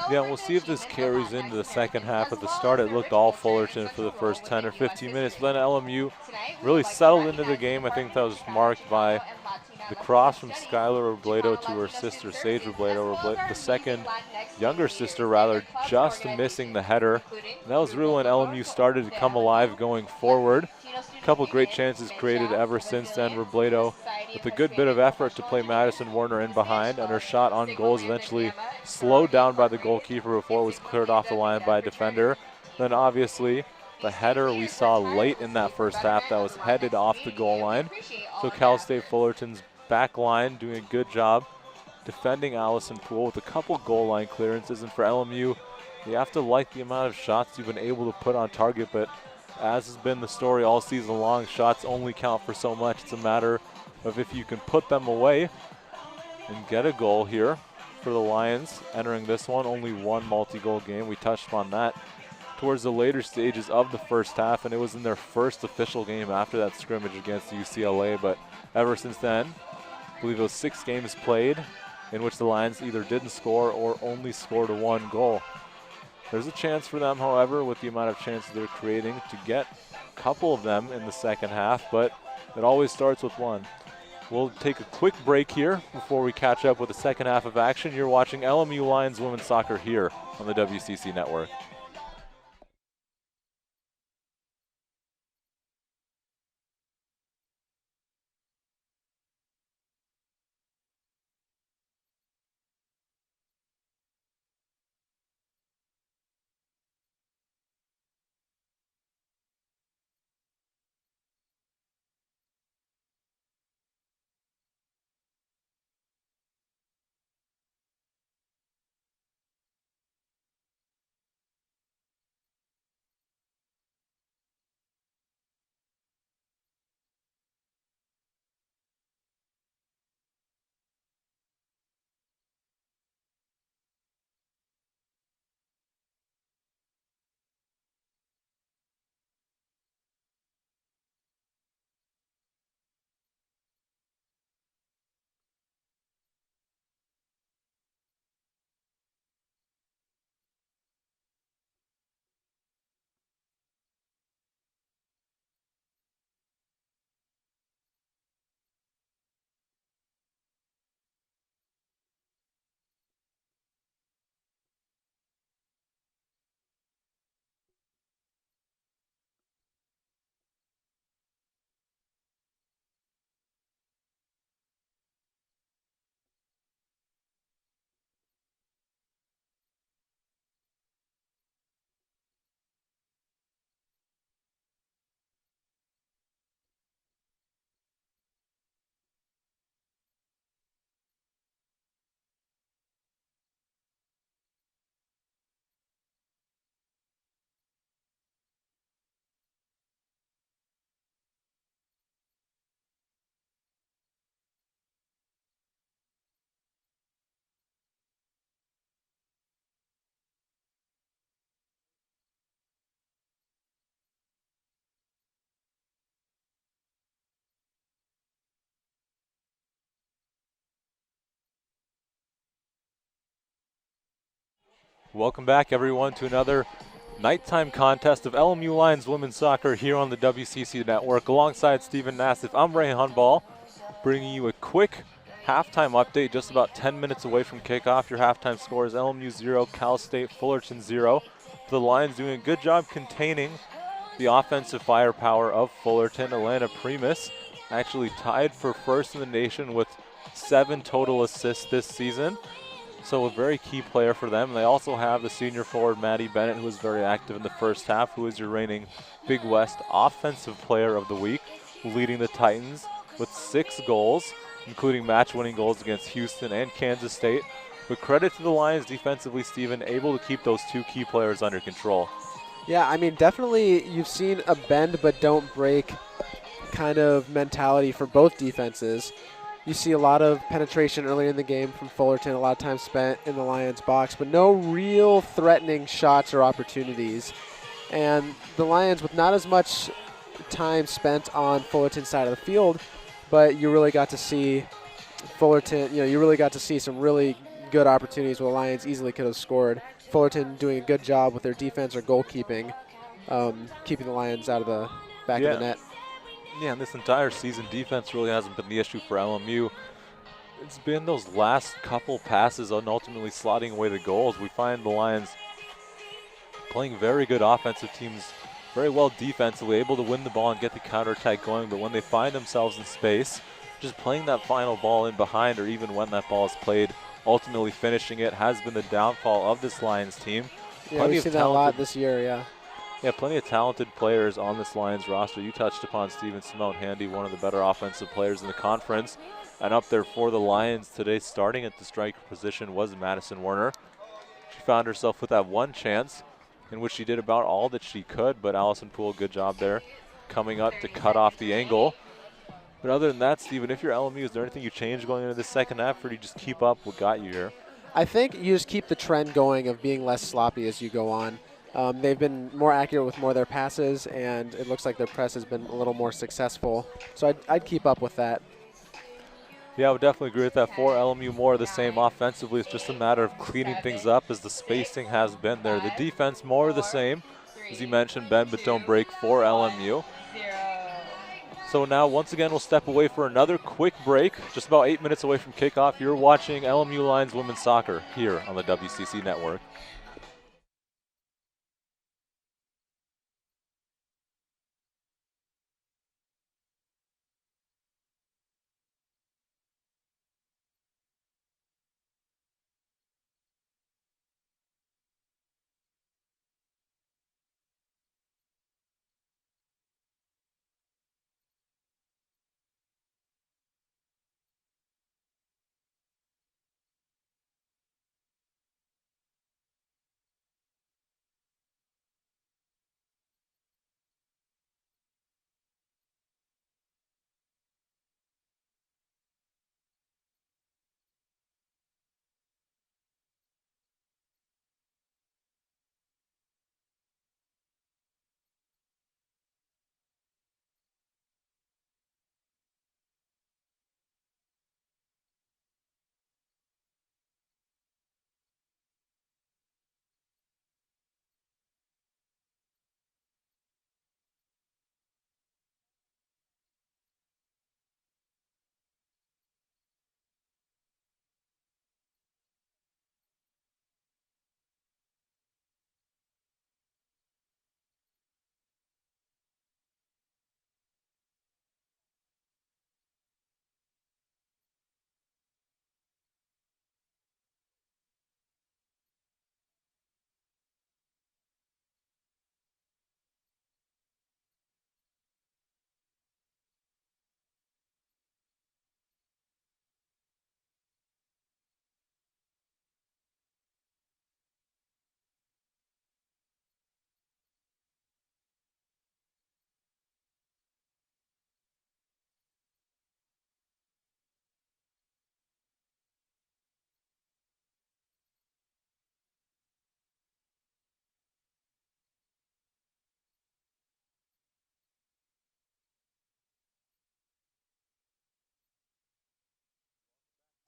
Yeah, we'll see if this carries into the second half. At the start, it looked all Fullerton for the first 10 or 15 minutes. Then LMU really settled into the game. I think that was marked by the cross from Skylar Robledo to her sister, Sage Robledo, the second younger sister, rather, just missing the header. And that was really when LMU started to come alive going forward. A couple great chances created ever since then. Robledo with a good bit of effort to play Madison Werner in behind, and her shot on goal is eventually slowed down by the goalkeeper before it was cleared off the line by a defender. Then obviously the header we saw late in that first half that was headed off the goal line. So Cal State Fullerton's back line doing a good job defending Allison Poole with a couple goal line clearances. And for LMU, you have to like the amount of shots you've been able to put on target, but as has been the story all season long, shots only count for so much. It's a matter of if you can put them away and get a goal here for the Lions entering this one. Only one multi-goal game. We touched on that towards the later stages of the first half, and it was in their first official game after that scrimmage against UCLA. But ever since then, I believe it was 6 games played in which the Lions either didn't score or only scored one goal. There's a chance for them, however, with the amount of chances they're creating, to get a couple of them in the second half, but it always starts with one. We'll take a quick break here before we catch up with the second half of action. You're watching LMU Lions Women's Soccer here on the WCC Network. Welcome back, everyone, to another nighttime contest of LMU Lions Women's Soccer here on the WCC Network. Alongside Stephen Nassif, I'm Ray Hunball, bringing you a quick halftime update just about 10 minutes away from kickoff. Your halftime score is LMU 0, Cal State Fullerton 0. The Lions doing a good job containing the offensive firepower of Fullerton. Alana Primus actually tied for first in the nation with 7 total assists this season. So a very key player for them. They also have the senior forward Maddie Bennett, who was very active in the first half, who is your reigning Big West Offensive Player of the Week, leading the Titans with 6 goals, including match-winning goals against Houston and Kansas State. But credit to the Lions defensively, Steven, able to keep those two key players under control. Yeah, I mean, definitely you've seen a bend but don't break kind of mentality for both defenses. You see a lot of penetration early in the game from Fullerton, a lot of time spent in the Lions box, but no real threatening shots or opportunities. And the Lions, with not as much time spent on Fullerton's side of the field, but you really got to see Fullerton, you really got to see some really good opportunities where the Lions easily could have scored. Fullerton doing a good job with their defense or goalkeeping, keeping the Lions out of the back of the net. Yeah, and this entire season, defense really hasn't been the issue for LMU. It's been those last couple passes and ultimately slotting away the goals. We find the Lions playing very good offensive teams, very well defensively, able to win the ball and get the counterattack going, but when they find themselves in space, just playing that final ball in behind, or even when that ball is played, ultimately finishing it, has been the downfall of this Lions team. Yeah, we've seen that a lot this year, yeah. Yeah, plenty of talented players on this Lions roster. You touched upon Steven Simone Handy, one of the better offensive players in the conference. And up there for the Lions today, starting at the striker position, was Madison Werner. She found herself with that one chance in which she did about all that she could, but Allison Poole, good job there, coming up to cut off the angle. But other than that, Steven, if you're LMU, is there anything you change going into the second half, or do you just keep up what got you here? I think you just keep the trend going of being less sloppy as you go on. They've been more accurate with more of their passes, and it looks like their press has been a little more successful. So I'd keep up with that. Yeah, I would definitely agree with that. For LMU, more of the same offensively. It's just a matter of cleaning things up as the spacing has been there. The defense, more of the same. As you mentioned, bend but don't break for LMU. So now, once again, we'll step away for another quick break. Just about 8 minutes away from kickoff. You're watching LMU Lions Women's Soccer here on the WCC Network.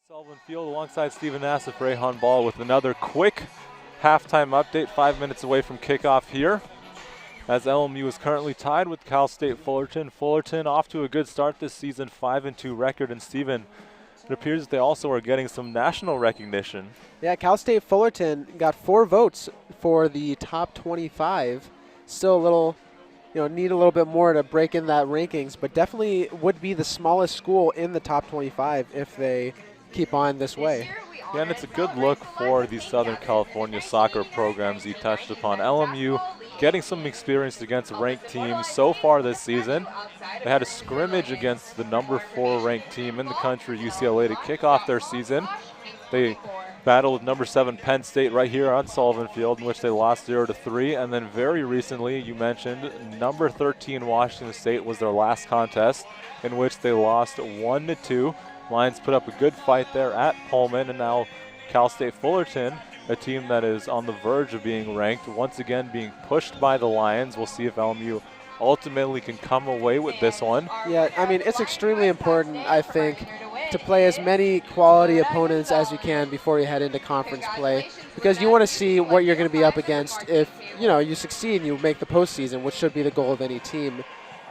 Sullivan Field alongside Stephen Nassif, Rayhan Ball with another quick halftime update, 5 minutes away from kickoff here. As LMU is currently tied with Cal State Fullerton. Fullerton off to a good start this season, 5-2 record. And Stephen, it appears that they also are getting some national recognition. Yeah, Cal State Fullerton got 4 votes for the top 25. Still a little, need a little bit more to break in that rankings, but definitely would be the smallest school in the top 25 if they keep on this way. Yeah, and it's a good look for these Southern California soccer programs you touched upon. LMU getting some experience against ranked teams so far this season. They had a scrimmage against the number 4 ranked team in the country, UCLA, to kick off their season. They battle with number 7 Penn State right here on Sullivan Field, in which they lost 0-3. And then very recently, you mentioned, number 13 Washington State was their last contest, in which they lost 1-2. Lions put up a good fight there at Pullman, and now Cal State Fullerton, a team that is on the verge of being ranked, once again being pushed by the Lions. We'll see if LMU ultimately can come away with this one. Yeah, I mean, it's extremely important, I think, to play as many quality opponents as you can before you head into conference play, because you want to see what you're going to be up against if, you succeed and you make the postseason, which should be the goal of any team.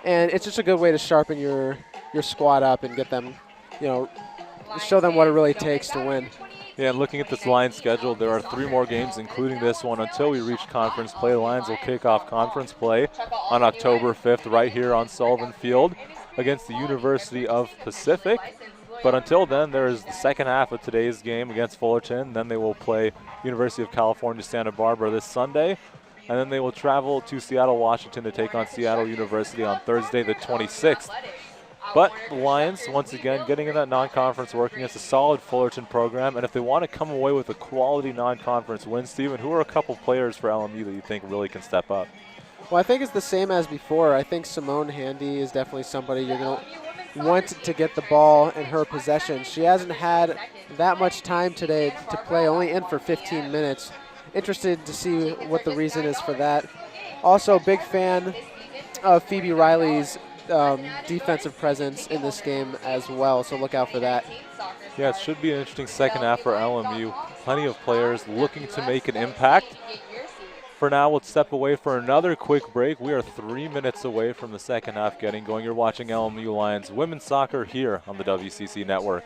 And it's just a good way to sharpen your squad up and get them, show them what it really takes to win. Yeah, and looking at this Lions schedule, there are 3 more games, including this one, until we reach conference play. The Lions will kick off conference play on October 5th right here on Sullivan Field against the University of Pacific. But until then, there is the second half of today's game against Fullerton. Then they will play University of California, Santa Barbara this Sunday. And then they will travel to Seattle, Washington to take on Seattle University on Thursday the 26th. But the Lions, once again, getting in that non-conference work against a solid Fullerton program. And if they want to come away with a quality non-conference win, Stephen, who are a couple players for LMU that you think really can step up? Well, I think it's the same as before. I think Simone Handy is definitely somebody you're going to want to get the ball in her possession. She hasn't had that much time today to play, only in for 15 minutes. Interested to see what the reason is for that. Also, big fan of Phoebe Riley's defensive presence in this game as well, so look out for that. Yeah, it should be an interesting second half for LMU. Plenty of players looking to make an impact. For now, we'll step away for another quick break. We are 3 minutes away from the second half getting going. You're watching LMU Lions women's soccer here on the WCC Network.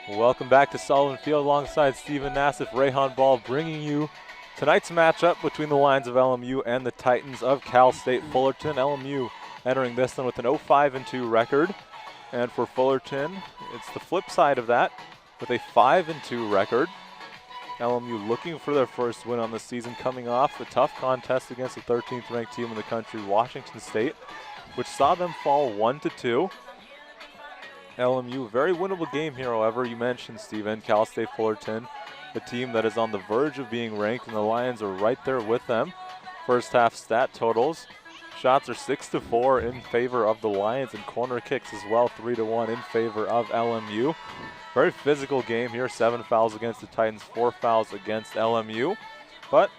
Welcome back to Sullivan Field alongside Stephen Nassif, Rayhan Ball, bringing you tonight's matchup between the Lions of LMU and the Titans of Cal State Fullerton. LMU entering this one with an 0-5-2 record. And for Fullerton, it's the flip side of that with a 5-2 record. LMU looking for their first win on the season, coming off a tough contest against the 13th ranked team in the country, Washington State, which saw them fall 1-2. LMU, a very winnable game here, however. You mentioned, Stephen, Cal State Fullerton, a team that is on the verge of being ranked, and the Lions are right there with them. First half stat totals. Shots are 6-4 in favor of the Lions, and corner kicks as well, 3-1 in favor of LMU. Very physical game here, 7 fouls against the Titans, 4 fouls against LMU. But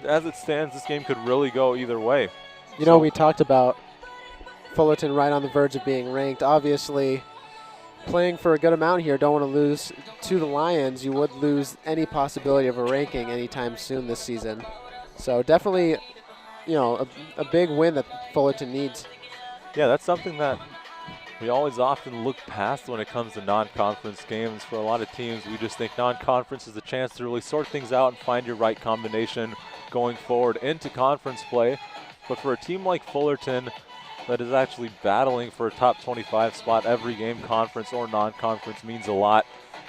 as it stands, this game could really go either way. You know, we talked about Fullerton right on the verge of being ranked. Obviously, playing for a good amount here, don't want to lose to the Lions. You would lose any possibility of a ranking anytime soon this season. So definitely, you know, a big win that Fullerton needs. Yeah, that's something that we always often look past when it comes to non-conference games. For a lot of teams, we just think non-conference is a chance to really sort things out and find your right combination going forward into conference play. But for a team like Fullerton that is actually battling for a top 25 spot every game, conference or non-conference, means a lot.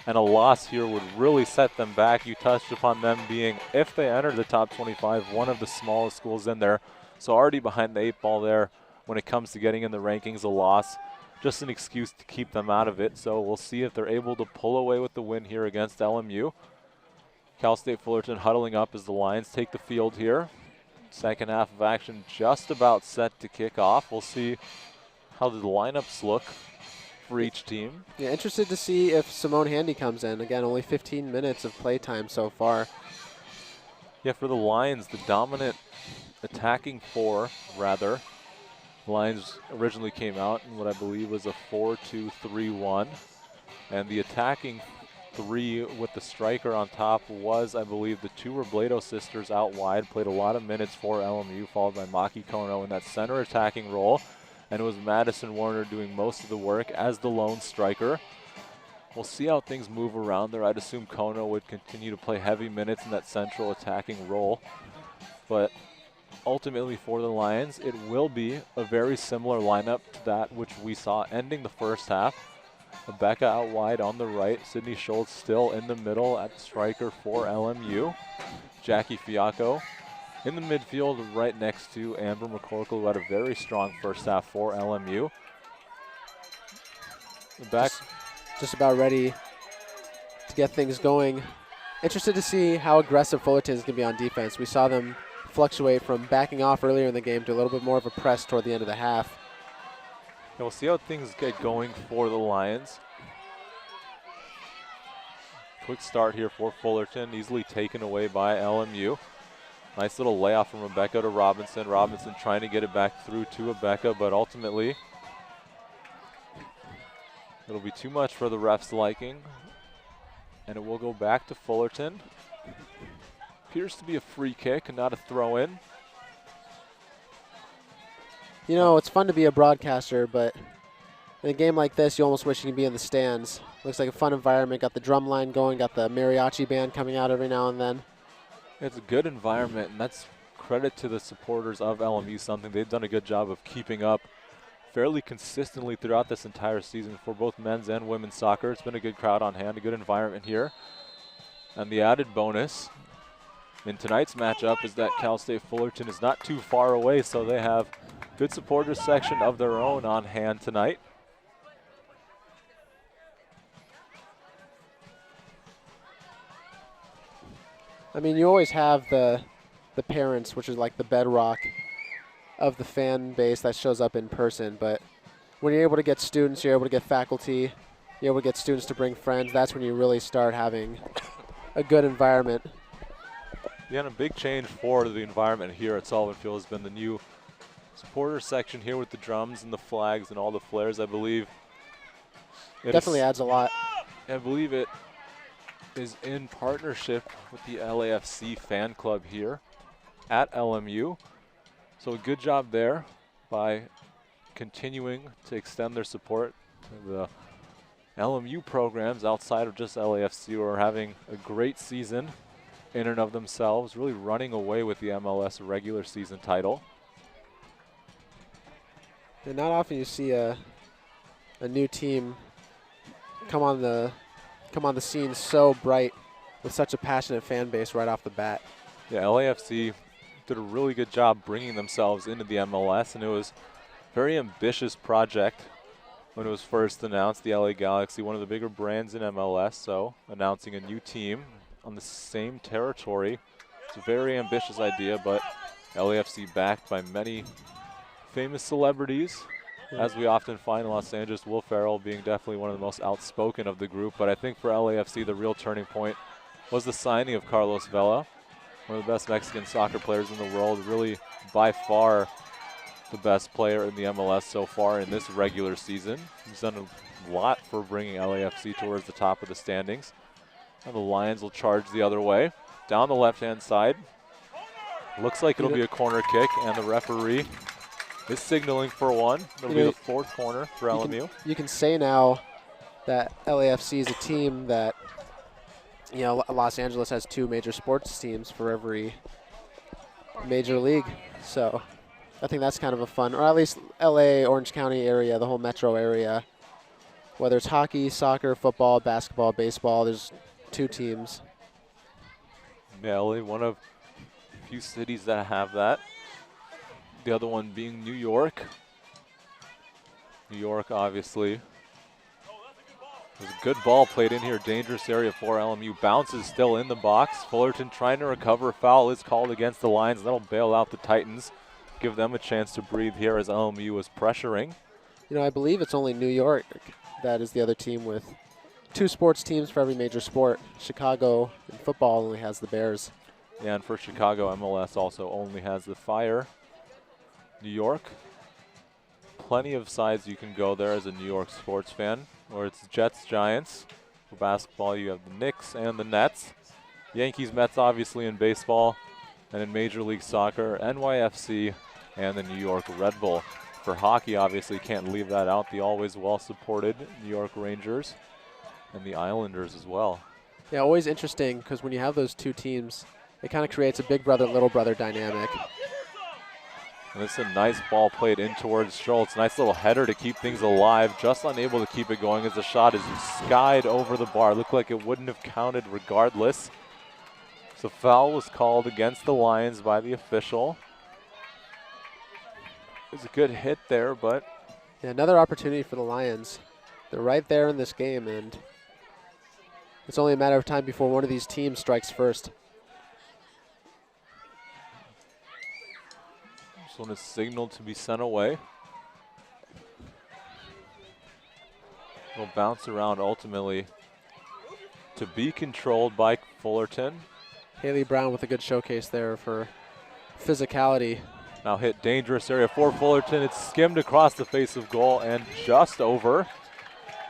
And a loss here would really set them back. You touched upon them being, if they enter the top 25, one of the smallest schools in there. So already behind the 8 ball there when it comes to getting in the rankings. A loss, just an excuse to keep them out of it. So we'll see if they're able to pull away with the win here against LMU. Cal State Fullerton huddling up as the Lions take the field here. Second half of action just about set to kick off. We'll see how the lineups look for each team. Yeah, interested to see if Simone Handy comes in. Again, only 15 minutes of play time so far. Yeah, for the Lions, the dominant attacking four, rather. The Lions originally came out in what I believe was a 4-2-3-1. And the attacking three with the striker on top was, I believe, the two Robledo sisters out wide. Played a lot of minutes for LMU, followed by Maki Kono in that center attacking role. And it was Madison Werner doing most of the work as the lone striker. We'll see how things move around there. I'd assume Kono would continue to play heavy minutes in that central attacking role. But ultimately for the Lions, it will be a very similar lineup to that which we saw ending the first half. Rebecca out wide on the right. Sydney Schultz still in the middle at striker for LMU. Jackie Fiacco in the midfield right next to Amber McCorkle, who had a very strong first half for LMU. Back just about ready to get things going. Interested to see how aggressive Fullerton is going to be on defense. We saw them fluctuate from backing off earlier in the game to a little bit more of a press toward the end of the half. We'll see how things get going for the Lions. Quick start here for Fullerton, easily taken away by LMU. Nice little layoff from Rebecca to Robinson. Robinson trying to get it back through to Rebecca, but ultimately it'll be too much for the ref's liking, and it will go back to Fullerton. Appears to be a free kick, not a throw-in. You know, it's fun to be a broadcaster, but in a game like this, you almost wish you could be in the stands. Looks like a fun environment. Got the drum line going, got the mariachi band coming out every now and then. It's a good environment, and that's credit to the supporters of LMU, something they've done a good job of keeping up fairly consistently throughout this entire season for both men's and women's soccer. It's been a good crowd on hand, a good environment here. And the added bonus in tonight's matchup is that Cal State Fullerton is not too far away, so they have good supporters section of their own on hand tonight. I mean, you always have the parents, which is like the bedrock of the fan base that shows up in person. But when you're able to get students, you're able to get faculty, you're able to get students to bring friends, that's when you really start having a good environment. Yeah, and a big change for the environment here at Sullivan Field has been the new supporter section here with the drums and the flags and all the flares. I believe it definitely adds a lot. I believe it is in partnership with the LAFC fan club here at LMU. So a good job there by continuing to extend their support to the LMU programs outside of just LAFC, who are having a great season in and of themselves, really running away with the MLS regular season title. And not often you see a new team come on the scene so bright with such a passionate fan base right off the bat. Yeah, LAFC did a really good job bringing themselves into the MLS, and it was a very ambitious project when it was first announced. The LA Galaxy, one of the bigger brands in MLS, so announcing a new team on the same territory. It's a very ambitious idea, but LAFC backed by many famous celebrities, as we often find in Los Angeles, Will Ferrell being definitely one of the most outspoken of the group. But I think for LAFC, the real turning point was the signing of Carlos Vela. one of the best Mexican soccer players in the world, really by far the best player in the MLS so far in this regular season. He's done a lot for bringing LAFC towards the top of the standings. And the Lions will charge the other way. Down the left-hand side. Looks like it'll be a corner kick, and the referee is signaling for one. It'll be the fourth corner for LMU. You can say now that LAFC is a team that, you know, Los Angeles has 2 major sports teams for every major league. So I think that's kind of a fun, or at least LA, Orange County area, the whole metro area. Whether it's hockey, soccer, football, basketball, baseball, there's 2 teams. Yeah, LA, one of a few cities that have that. The other one being New York. New York, obviously. There's a good ball played in here. Dangerous area for LMU. Bounces still in the box. Fullerton trying to recover. Foul is called against the Lions. That'll bail out the Titans. Give them a chance to breathe here as LMU is pressuring. You know, I believe it's only New York that is the other team with 2 sports teams for every major sport. Chicago in football only has the Bears. Yeah, and for Chicago, MLS also only has the Fire. New York, plenty of sides you can go there as a New York sports fan, or it's Jets, Giants. For basketball, you have the Knicks and the Nets. Yankees, Mets, obviously in baseball, and in Major League Soccer, NYFC and the New York Red Bull. For hockey, obviously, can't leave that out. The always well-supported New York Rangers and the Islanders as well. Yeah, always interesting because when you have those 2 teams, it kind of creates a big brother, little brother dynamic. And this is a nice ball played in towards Schultz. Nice little header to keep things alive. Just unable to keep it going as the shot is skied over the bar. Looked like it wouldn't have counted regardless. So foul was called against the Lions by the official. It was a good hit there, but... Yeah, another opportunity for the Lions. They're right there in this game, and it's only a matter of time before one of these teams strikes first. This one is signaled to be sent away. Will bounce around ultimately to be controlled by Fullerton. Haley Brown with a good showcase there for physicality. Now hit dangerous area for Fullerton. It's skimmed across the face of goal and just over.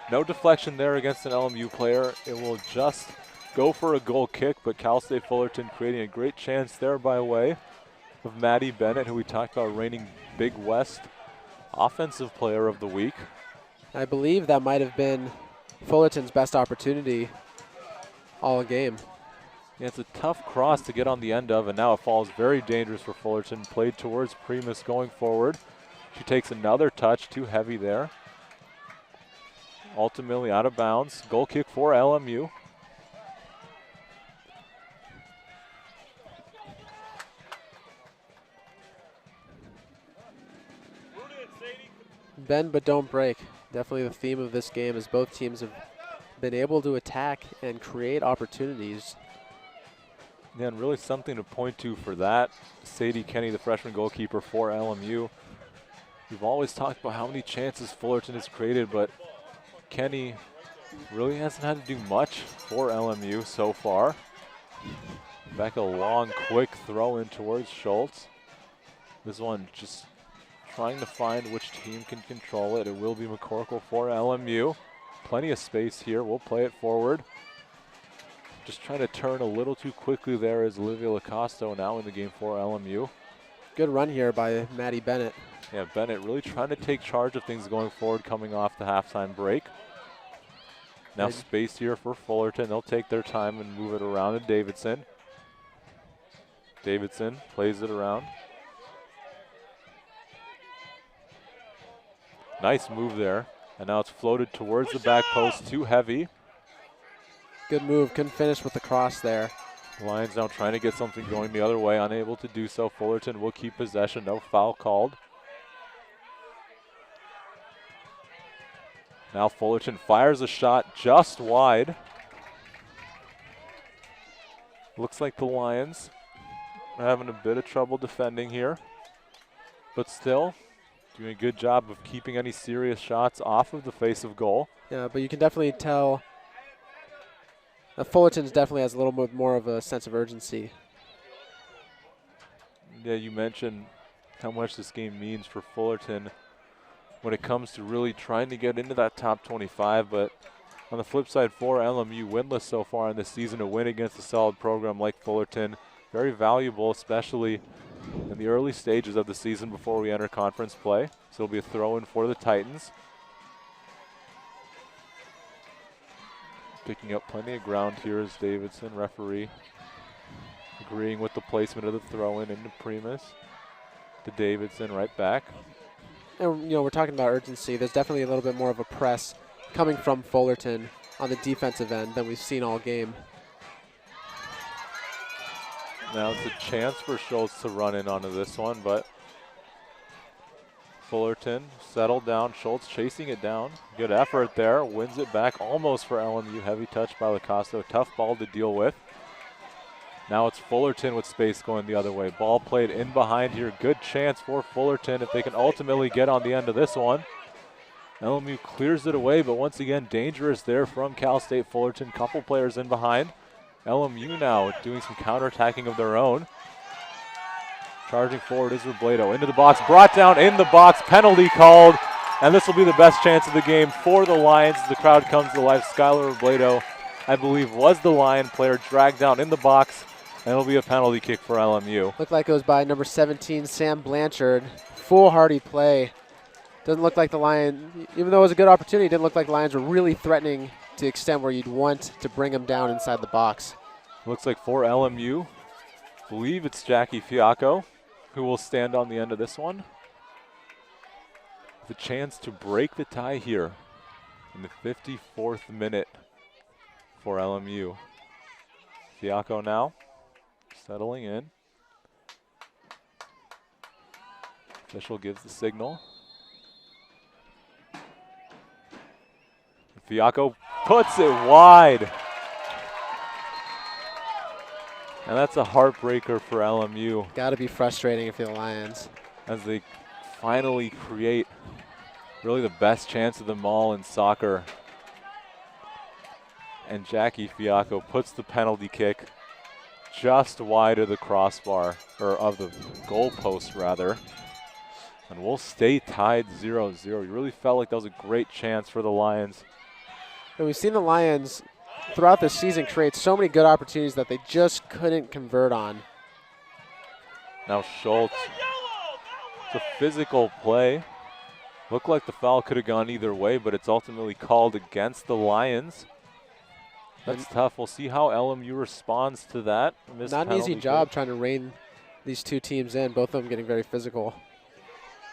No deflection there against an LMU player. It will just go for a goal kick, but Cal State Fullerton creating a great chance there by way of Maddie Bennett, who we talked about reigning Big West Offensive Player of the Week. I believe that might have been Fullerton's best opportunity all game. Yeah, it's a tough cross to get on the end of, and now it falls very dangerous for Fullerton. Played towards Primus going forward. She takes another touch, too heavy there. Ultimately out of bounds. Goal kick for LMU. Bend but don't break. Definitely the theme of this game is both teams have been able to attack and create opportunities. Yeah, and really something to point to for that. Sadie Kenny, the freshman goalkeeper for LMU. We've always talked about how many chances Fullerton has created, but Kenny really hasn't had to do much for LMU so far. Back a long, quick throw in towards Schultz. This one just trying to find which team can control it. It will be McCorkle for LMU. Plenty of space here. We'll play it forward. Just trying to turn a little too quickly there is Olivia Lacosto now in the game for LMU. Good run here by Maddie Bennett. Yeah, Bennett really trying to take charge of things going forward coming off the halftime break. Now space here for Fullerton. They'll take their time and move it around to Davidson. Davidson plays it around. Nice move there. And now it's floated towards the back post, too heavy. Good move, couldn't finish with the cross there. Lions now trying to get something going the other way, unable to do so. Fullerton will keep possession, no foul called. Now Fullerton fires a shot just wide. Looks like the Lions are having a bit of trouble defending here, but still doing a good job of keeping any serious shots off of the face of goal. Yeah, but you can definitely tell Fullerton's definitely has a little bit more of a sense of urgency. Yeah, you mentioned how much this game means for Fullerton when it comes to really trying to get into that top 25, but on the flip side, for LMU winless so far in this season, a win against a solid program like Fullerton, very valuable, especially in the early stages of the season before we enter conference play. So it'll be a throw-in for the Titans. Picking up plenty of ground here is Davidson, referee, agreeing with the placement of the throw-in into Primus. To Davidson, right back. And, we're talking about urgency. There's definitely a little bit more of a press coming from Fullerton on the defensive end than we've seen all game. Now it's a chance for Schultz to run in onto this one, but Fullerton settled down. Schultz chasing it down. Good effort there. Wins it back almost for LMU. Heavy touch by Lacosto. Tough ball to deal with. Now it's Fullerton with space going the other way. Ball played in behind here. Good chance for Fullerton if they can ultimately get on the end of this one. LMU clears it away, but once again, dangerous there from Cal State Fullerton. Couple players in behind. LMU now doing some counterattacking of their own. Charging forward is Robledo. Into the box, brought down in the box, penalty called, and this will be the best chance of the game for the Lions. The crowd comes to life. Skylar Robledo, I believe, was the Lion player, dragged down in the box, and it'll be a penalty kick for LMU. Looked like it was by number 17, Sam Blanchard. Foolhardy play. Doesn't look like the Lions, even though it was a good opportunity, didn't look like the Lions were really threatening to the extent where you'd want to bring them down inside the box. Looks like for LMU, I believe it's Jackie Fiacco who will stand on the end of this one. The chance to break the tie here in the 54th minute for LMU. Fiacco now settling in. Official gives the signal. Fiacco puts it wide. And that's a heartbreaker for LMU. Got to be frustrating if you're the Lions. As they finally create really the best chance of them all in soccer. And Jackie Fiacco puts the penalty kick just wide of the crossbar, or of the goalpost rather. And we'll stay tied 0-0. You really felt like that was a great chance for the Lions. And we've seen the Lions throughout this season create so many good opportunities that they just couldn't convert on. Now Schultz. It's a physical play. Looked like the foul could have gone either way, but it's ultimately called against the Lions. That's tough. We'll see how LMU responds to that. Not an easy job trying to rein these two teams in, both of them getting very physical.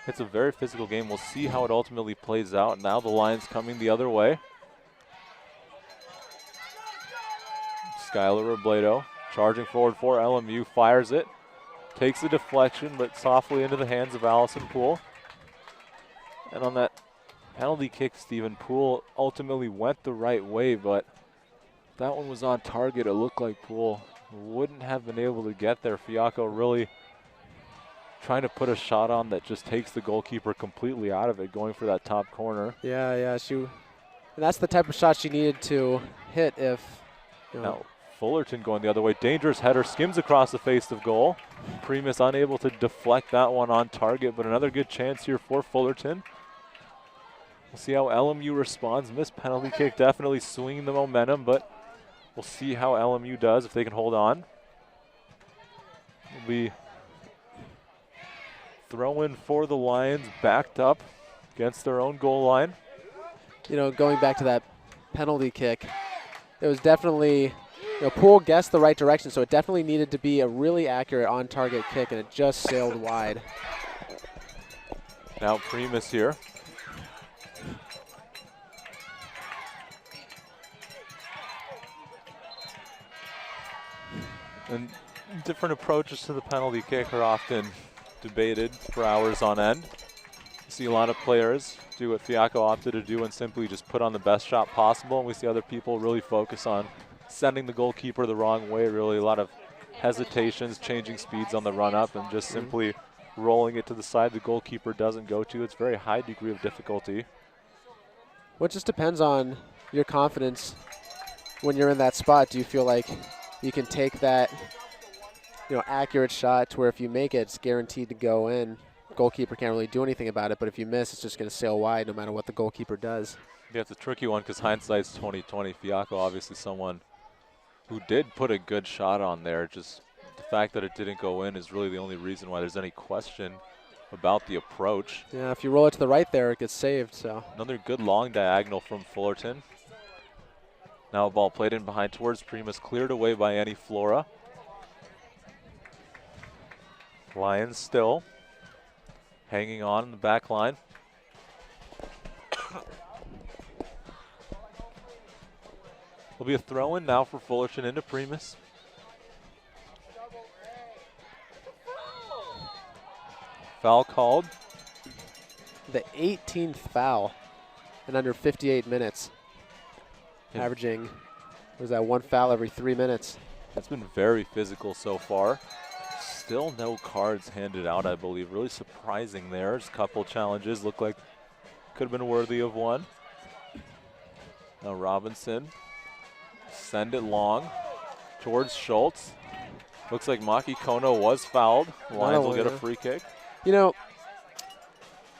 It's a very physical game. We'll see how it ultimately plays out. Now the Lions coming the other way. Skylar Robledo charging forward for LMU, fires it, takes the deflection, but softly into the hands of Allison Poole. And on that penalty kick, Stephen, Poole ultimately went the right way, but that one was on target. It looked like Poole wouldn't have been able to get there. Fiacco really trying to put a shot on that just takes the goalkeeper completely out of it, going for that top corner. Yeah, and that's the type of shot she needed to hit if, Now, Fullerton going the other way. Dangerous header, skims across the face of goal. Primus unable to deflect that one on target, but another good chance here for Fullerton. We'll see how LMU responds. Missed penalty kick, definitely swinging the momentum, but we'll see how LMU does if they can hold on. It'll be throw in for the Lions, backed up against their own goal line. Going back to that penalty kick, it was definitely, Poole guessed the right direction, so it definitely needed to be a really accurate on-target kick, and it just sailed wide. Now Primus here. And different approaches to the penalty kick are often debated for hours on end. You see a lot of players do what Fiacco opted to do and simply just put on the best shot possible, and we see other people really focus on sending the goalkeeper the wrong way. Really a lot of hesitations, changing speeds on the run up, and just simply rolling it to the side the goalkeeper doesn't go to. It's a very high degree of difficulty. Well, it just depends on your confidence when you're in that spot. Do you feel like you can take that accurate shot to where if you make it, it's guaranteed to go in. Goalkeeper can't really do anything about it, but if you miss, it's just going to sail wide no matter what the goalkeeper does. Yeah, it's a tricky one because hindsight's 20/20. Fiacco, obviously someone who did put a good shot on there. Just the fact that it didn't go in is really the only reason why there's any question about the approach. Yeah, if you roll it to the right there, it gets saved. So Another good long diagonal from Fullerton. Now a ball played in behind towards Primus, cleared away by Annie Flora. Lions still hanging on in the back line. Will be a throw-in now for Fullerton into Primus. Foul called. the 18th foul in under 58 minutes, averaging, was that one foul every 3 minutes? It's been very physical so far. Still no cards handed out, I believe. Really surprising there. Just a couple challenges look like could have been worthy of one. Now Robinson, send it long towards Schultz. Looks like Maki Kono was fouled. Lions will get a free kick. You know,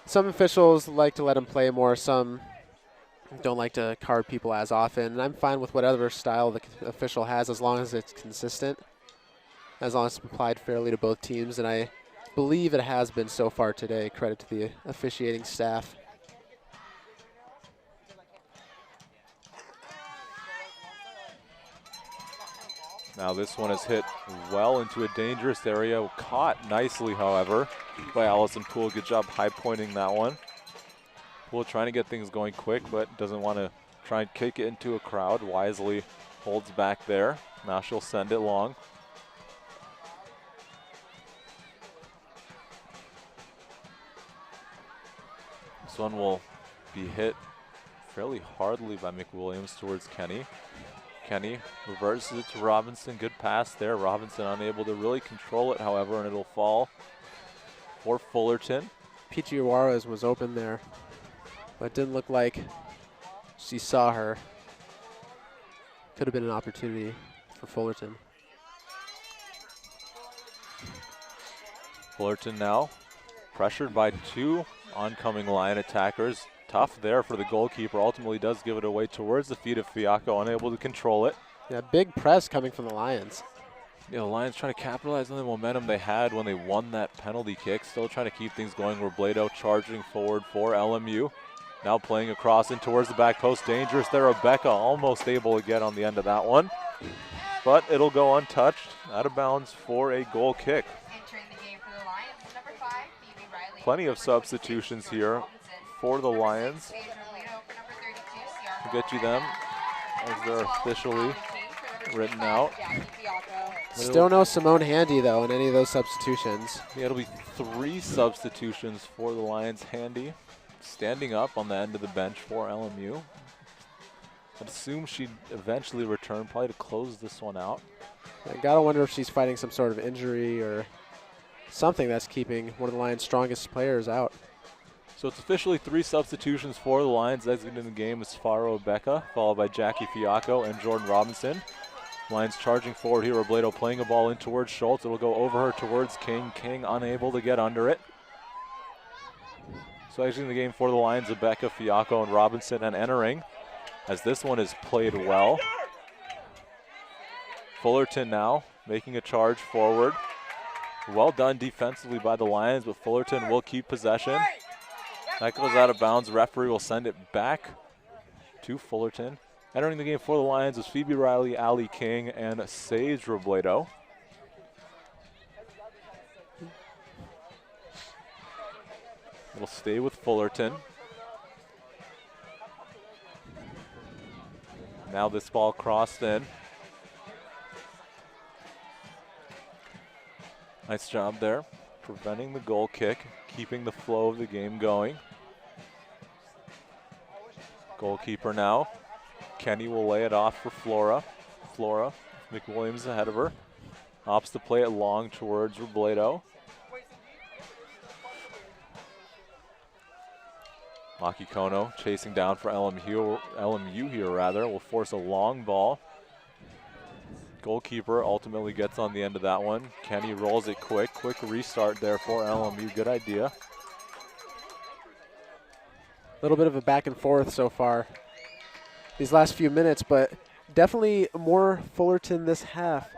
some officials like to let him play more. Some don't like to card people as often. And I'm fine with whatever style the official has as long as it's consistent, as long as it's applied fairly to both teams. And I believe it has been so far today. Credit to the officiating staff. Now this one is hit well into a dangerous area. Caught nicely, however, by Allison Poole. Good job high pointing that one. Poole trying to get things going quick, but doesn't want to try and kick it into a crowd. Wisely holds back there. Now she'll send it long. This one will be hit fairly hardly by McWilliams towards Kenny. Kenny reverses it to Robinson. Good pass there. Robinson unable to really control it, however, and it'll fall for Fullerton. Peachy Juarez was open there, but it didn't look like she saw her. Could have been an opportunity for Fullerton. Fullerton now pressured by two oncoming Lion attackers. Tough there for the goalkeeper. Ultimately does give it away towards the feet of Fiacco, unable to control it. Yeah, big press coming from the Lions. Yeah, the Lions trying to capitalize on the momentum they had when they won that penalty kick. Still trying to keep things going. Robledo charging forward for LMU. Now playing across and towards the back post. Dangerous there. Rebecca almost able to get on the end of that one. But it'll go untouched. Out of bounds for a goal kick. Entering the game for the Lions, number 5, Phoebe Riley. Plenty of substitutions here for the Lions. We'll get you them as they're officially written out. Still no Simone Handy, though, in any of those substitutions. Yeah, it'll be 3 substitutions for the Lions. Handy standing up on the end of the bench for LMU. I'd assume she'd eventually return, probably to close this one out. I gotta wonder if she's fighting some sort of injury or something that's keeping one of the Lions' strongest players out. So it's officially 3 substitutions for the Lions. Exiting the game is Faro Becca, followed by Jackie Fiacco and Jordan Robinson. Lions charging forward here. Robledo playing a ball in towards Schultz. It'll go over her towards King. King unable to get under it. So exiting the game for the Lions, Becca, Fiacco, and Robinson, and entering as this one is played well. Fullerton now making a charge forward. Well done defensively by the Lions, but Fullerton will keep possession. That goes out of bounds. Referee will send it back to Fullerton. Entering the game for the Lions is Phoebe Riley, Allie King, and Sage Robledo. It'll stay with Fullerton. Now this ball crossed in. Nice job there, preventing the goal kick, keeping the flow of the game going. Goalkeeper now. Kenny will lay it off for Flora. Flora, McWilliams ahead of her. Opts to play it long towards Robledo. Maki Kono chasing down for LMU here rather. Will force a long ball. Goalkeeper ultimately gets on the end of that one. Kenny rolls it quick. Quick restart there for LMU. Good idea. A little bit of a back and forth so far these last few minutes, but definitely more Fullerton this half.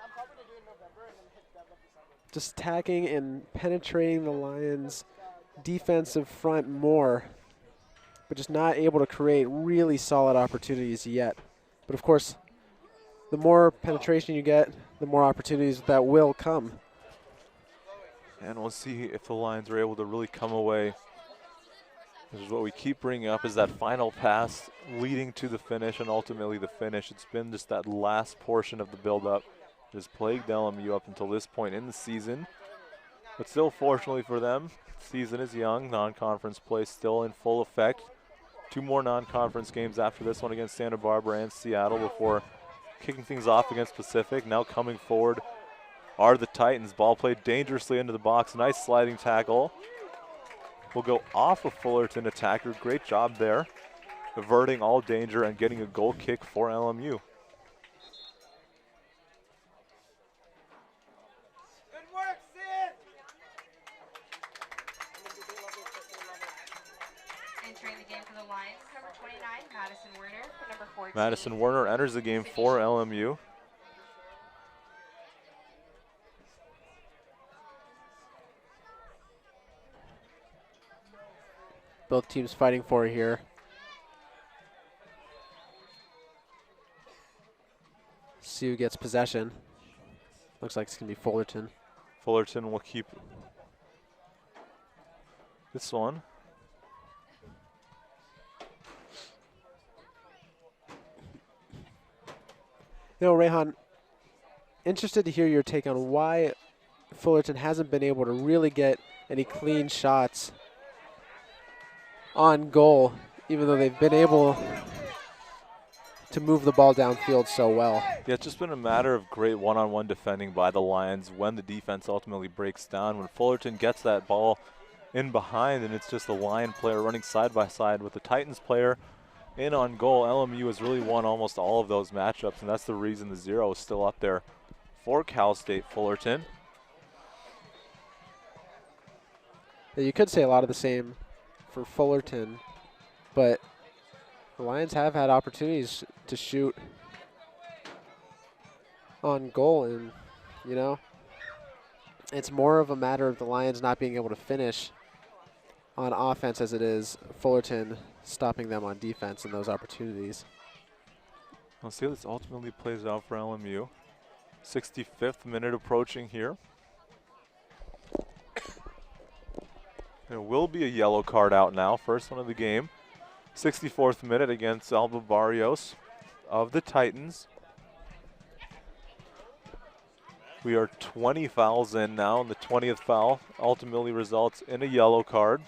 Just attacking and penetrating the Lions' defensive front more, but just not able to create really solid opportunities yet. But of course, the more penetration you get, the more opportunities that will come. And we'll see if the Lions are able to really come away. This is what we keep bringing up, is that final pass leading to the finish and ultimately the finish. It's been just that last portion of the build-up that has plagued LMU up until this point in the season. But still, fortunately for them, season is young. Non-conference play still in full effect. 2 more non-conference games after this one against Santa Barbara and Seattle before kicking things off against Pacific. Now coming forward are the Titans. Ball played dangerously into the box. Nice sliding tackle. Will go off of Fullerton attacker. Great job there, averting all danger and getting a goal kick for LMU. Good work, Sid! Entering the game for the Lions, number 29, Madison Werner. For number 14. Madison Werner enters the game for LMU. Both teams fighting for it here. See who gets possession. Looks like it's going to be Fullerton. Fullerton will keep this one. You know, Rehan, interested to hear your take on why Fullerton hasn't been able to really get any clean shots on goal, even though they've been able to move the ball downfield so well. Yeah, it's just been a matter of great one-on-one defending by the Lions when the defense ultimately breaks down. When Fullerton gets that ball in behind and it's just the Lion player running side by side with the Titans player in on goal, LMU has really won almost all of those matchups, and that's the reason the 0 is still up there for Cal State Fullerton. Yeah, you could say a lot of the same for Fullerton, but the Lions have had opportunities to shoot on goal, and you know, it's more of a matter of the Lions not being able to finish on offense as it is Fullerton stopping them on defense in those opportunities. We'll see how this ultimately plays out for LMU. 65th minute approaching here. There will be a yellow card out now, first one of the game. 64th minute against Alba Barrios of the Titans. We are 20 fouls in now, and the 20th foul ultimately results in a yellow card.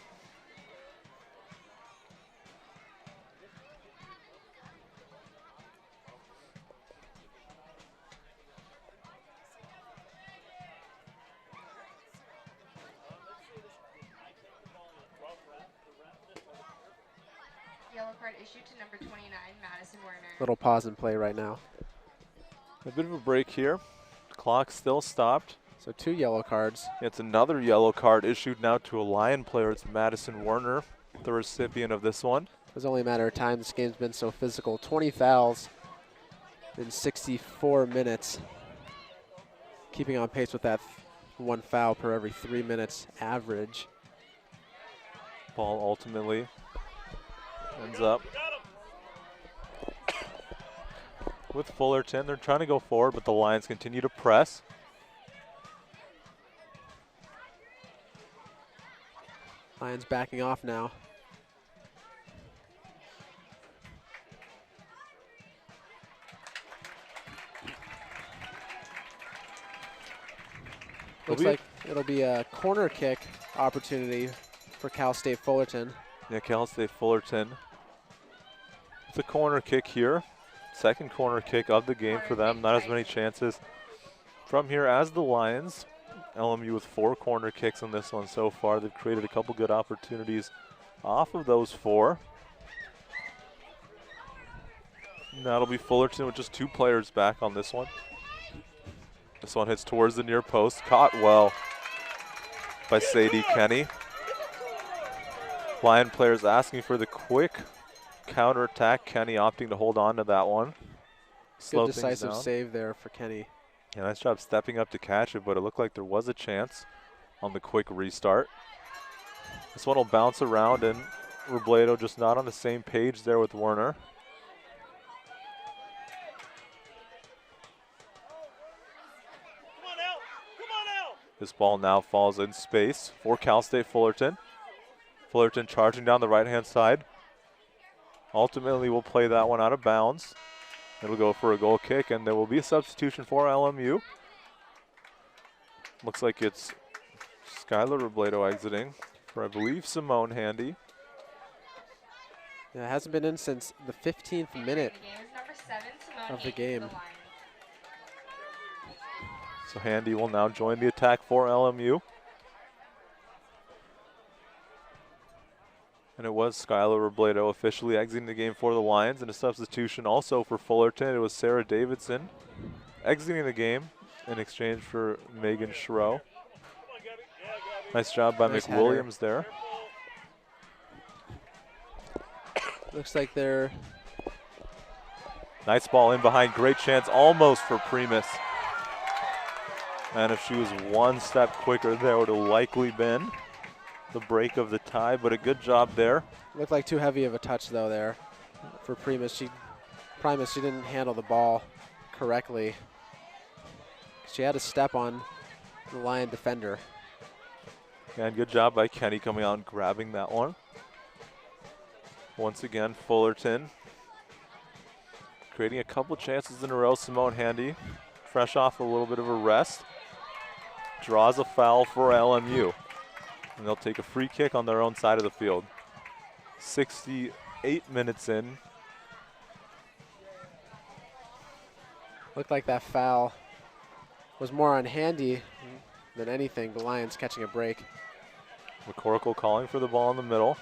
Yellow card issued to number 29, Madison Werner. Little pause and play right now. A bit of a break here. Clock still stopped. So 2 yellow cards. It's another yellow card issued now to a Lion player. It's Madison Werner, the recipient of this one. It was only a matter of time. This game's been so physical. 20 fouls in 64 minutes. Keeping on pace with that 1 foul per every 3 minutes average. Ball ultimately ends up with Fullerton. They're trying to go forward, but the Lions continue to press. Lions backing off now. Looks like it'll be a corner kick opportunity for Cal State Fullerton. Yeah, Cal State Fullerton. It's a corner kick here. Second corner kick of the game for them. Not as many chances from here as the Lions. LMU with 4 corner kicks on this one so far. They've created a couple good opportunities off of those 4. And that'll be Fullerton with just 2 players back on this one. This one hits towards the near post. Caught well by Sadie Kenny. Lion players asking for the quick counterattack. Kenny opting to hold on to that one. Slow Good things decisive down. save there for Kenny. Yeah, nice job stepping up to catch it, but it looked like there was a chance on the quick restart. This one will bounce around, and Robledo just not on the same page there with Werner. This ball now falls in space for Cal State Fullerton. Fullerton charging down the right-hand side. Ultimately, will play that one out of bounds. It'll go for a goal kick, and there will be a substitution for LMU. Looks like it's Skylar Robledo exiting for, I believe, Simone Handy. Yeah, it hasn't been in since the 15th minute Number 7, Simone of the Handy game. for the Lions. So Handy will now join the attack for LMU. And it was Skylar Robledo officially exiting the game for the Lions, and a substitution also for Fullerton. It was Sarah Davidson exiting the game in exchange for Megan Schroe. Nice job by Nice McWilliams there. Looks like they're Nice ball in behind, great chance almost for Primus. And if she was one step quicker, there would have likely been the break of the tie, but a good job there. looked like too heavy of a touch though there for Primus. She didn't handle the ball correctly. She had to step on the Lion defender. And good job by Kenny coming out and grabbing that one. Once again, Fullerton creating a couple chances in a row. Simone Handy, fresh off a little bit of a rest, draws a foul for LMU. And they'll take a free kick on their own side of the field. 68 minutes in. Looked like that foul was more on Handy than anything. The Lions catching a break. McCorkle calling for the ball in the middle.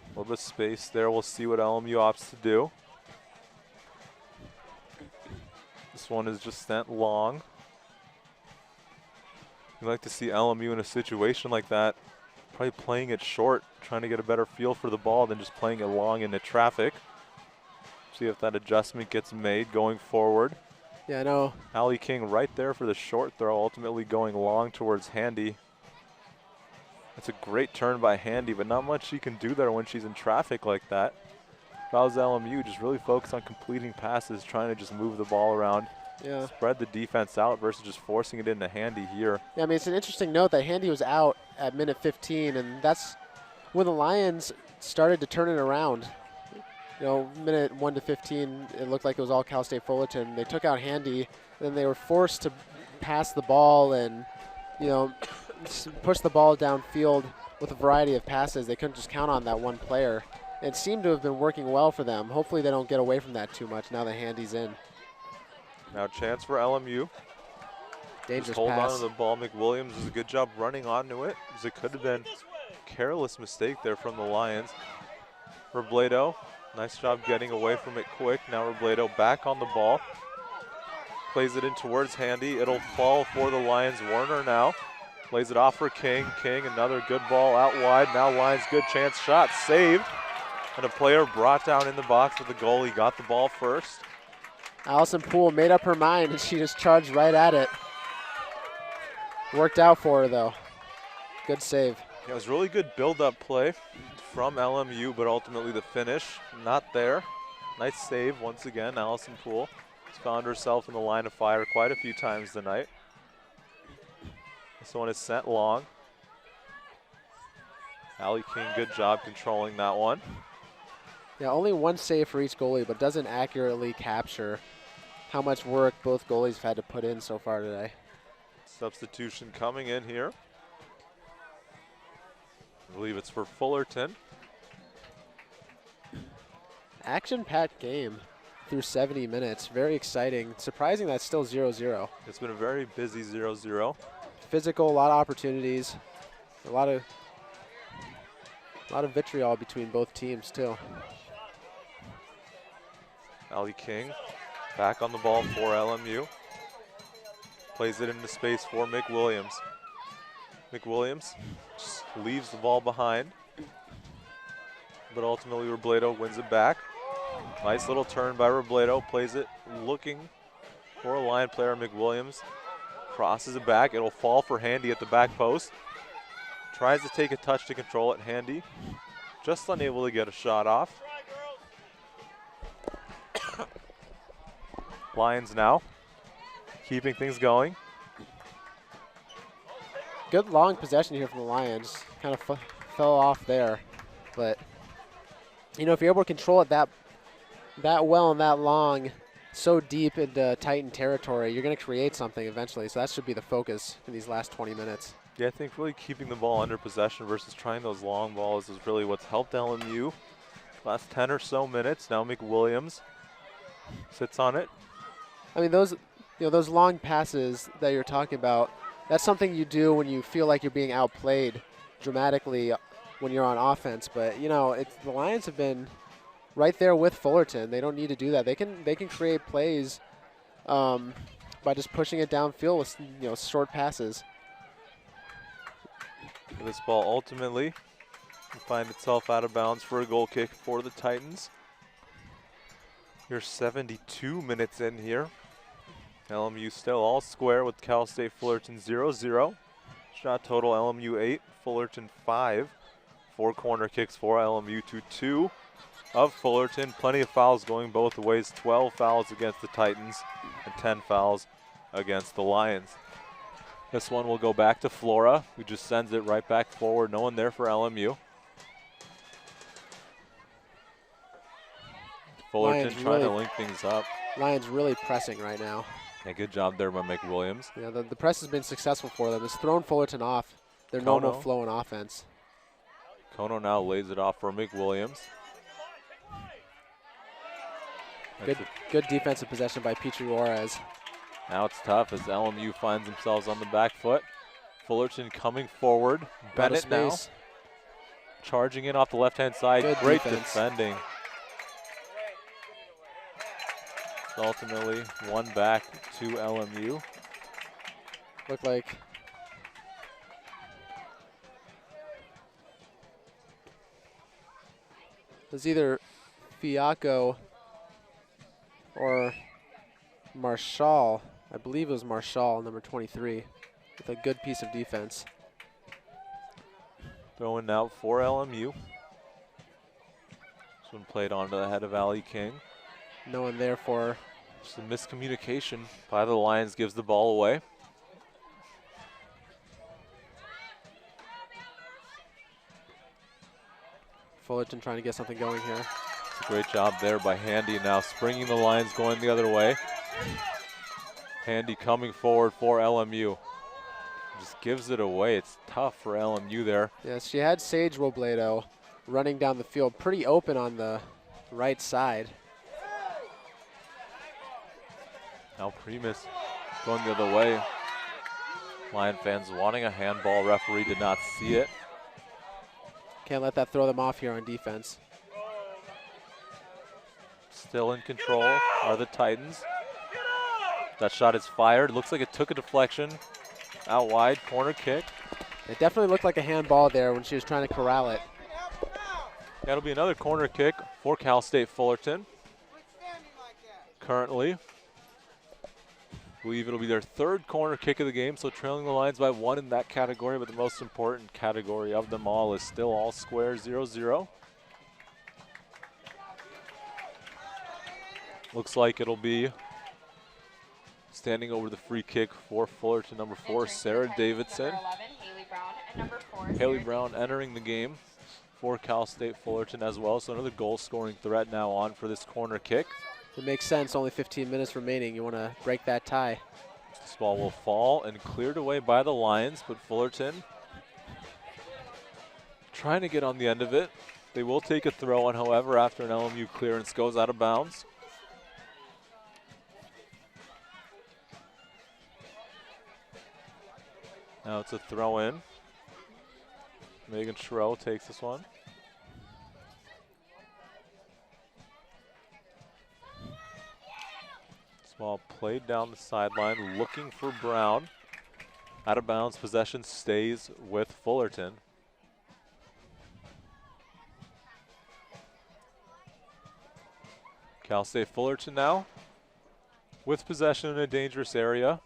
A little bit of space there. We'll see what LMU opts to do. This one is just sent long. You'd like to see LMU in a situation like that, probably playing it short, trying to get a better feel for the ball than just playing it long into traffic. See if that adjustment gets made going forward. Yeah, I know. Allie King right there for the short throw, ultimately going long towards Handy. It's a great turn by Handy, but not much she can do there when she's in traffic like that. If I was LMU, just really focus on completing passes, trying to just move the ball around. Yeah. Spread the defense out versus just forcing it into Handy here. Yeah, I mean, it's an interesting note that Handy was out at minute 15, and that's when the Lions started to turn it around. You know, minute 1 to 15, it looked like it was all Cal State Fullerton. They took out Handy, then they were forced to pass the ball and, you know, push the ball downfield with a variety of passes. They couldn't just count on that one player. It seemed to have been working well for them. Hopefully they don't get away from that too much now that Handy's in. Now chance for LMU. Dangerous Just hold pass. on to the ball. McWilliams does a good job running onto it, as it could have been a careless mistake there from the Lions. Robledo, nice job getting away from it quick. Now Robledo back on the ball. Plays it in towards Handy. It'll fall for the Lions. Werner now plays it off for King. King, another good ball out wide. Now Lions, good chance, shot saved. And a player brought down in the box with the goalie. Got the ball first. Allison Poole made up her mind, and she just charged right at it. Worked out for her, though. Good save. Yeah, it was really good build-up play from LMU, but ultimately the finish, not there. Nice save once again. Allison Poole has found herself in the line of fire quite a few times tonight. This one is sent long. Allie King, good job controlling that one. Yeah, only one save for each goalie, but doesn't accurately capture how much work both goalies have had to put in so far today. Substitution coming in here. I believe it's for Fullerton. Action-packed game through 70 minutes. Very exciting. Surprising that's still 0-0. It's been a very busy 0-0. Physical, a lot of opportunities, a lot of vitriol between both teams too. Allie King back on the ball for LMU. Plays it into space for McWilliams. McWilliams just leaves the ball behind, but ultimately Robledo wins it back. Nice little turn by Robledo, plays it looking for a line player. McWilliams crosses it back. It'll fall for Handy at the back post. Tries to take a touch to control it. Handy just unable to get a shot off. Lions now keeping things going. Good long possession here from the Lions. Kind of fell off there, but you know, if you're able to control it that well and that long, so deep into Titan territory, you're going to create something eventually. So that should be the focus in these last 20 minutes. Yeah, I think really keeping the ball under possession versus trying those long balls is really what's helped LMU. Last 10 or so minutes. Now McWilliams sits on it. I mean, those long passes that you're talking about, that's something you do when you feel like you're being outplayed dramatically when you're on offense. But you know, the Lions have been right there with Fullerton. They don't need to do that. They can create plays by just pushing it downfield with short passes. This ball ultimately will find itself out of bounds for a goal kick for the Titans. You're 72 minutes in here. LMU still all square with Cal State Fullerton 0-0. Shot total LMU 8, Fullerton 5. 4 corner kicks for LMU to 2 of Fullerton. Plenty of fouls going both ways. 12 fouls against the Titans and 10 fouls against the Lions. This one will go back to Flora, who just sends it right back forward. No one there for LMU. Fullerton trying to link things up. Lions really pressing right now. Yeah, good job there by McWilliams. Yeah, the press has been successful for them. It's thrown Fullerton off their normal flow in offense. Kono now lays it off for McWilliams. Good defensive possession by Petrie Juarez. Now it's tough as LMU finds themselves on the back foot. Fullerton coming forward. Bennett now charging in off the left-hand side. Good Great defending. Ultimately, one back to LMU. Looked like it was either Fiacco or Marshall. I believe it was Marshall, number 23, with a good piece of defense. Throwing out for LMU. This one played onto the head of Ali King. No one there for. Just a miscommunication by the Lions gives the ball away. Fullerton trying to get something going here. It's a great job there by Handy, now springing the Lions going the other way. Handy coming forward for LMU. Just gives it away. It's tough for LMU there. Yes, she had Sage Robledo running down the field pretty open on the right side. Now Primus going the other way. Lion fans wanting a handball. Referee did not see it. Can't let that throw them off here on defense. Still in control are the Titans. That shot is fired. Looks like it took a deflection. Out wide, corner kick. It definitely looked like a handball there when she was trying to corral it. That'll be another corner kick for Cal State Fullerton. Currently, I believe it'll be their 3rd corner kick of the game, so trailing the Lions by 1 in that category, but the most important category of them all is still all square 0-0. Looks like it'll be standing over the free kick for Fullerton, number 4, Sarah Davidson. Number 11, Haley Brown, and number 4, Haley Brown entering the game for Cal State Fullerton as well, so another goal-scoring threat now on for this corner kick. It makes sense, only 15 minutes remaining. You want to break that tie. This ball will fall and cleared away by the Lions, but Fullerton trying to get on the end of it. They will take a throw on, however, after an LMU clearance goes out of bounds. Now it's a throw in. Megan Schroe takes this one. Ball played down the sideline, looking for Brown. Out of bounds, possession stays with Fullerton. Cal State Fullerton now with possession in a dangerous area.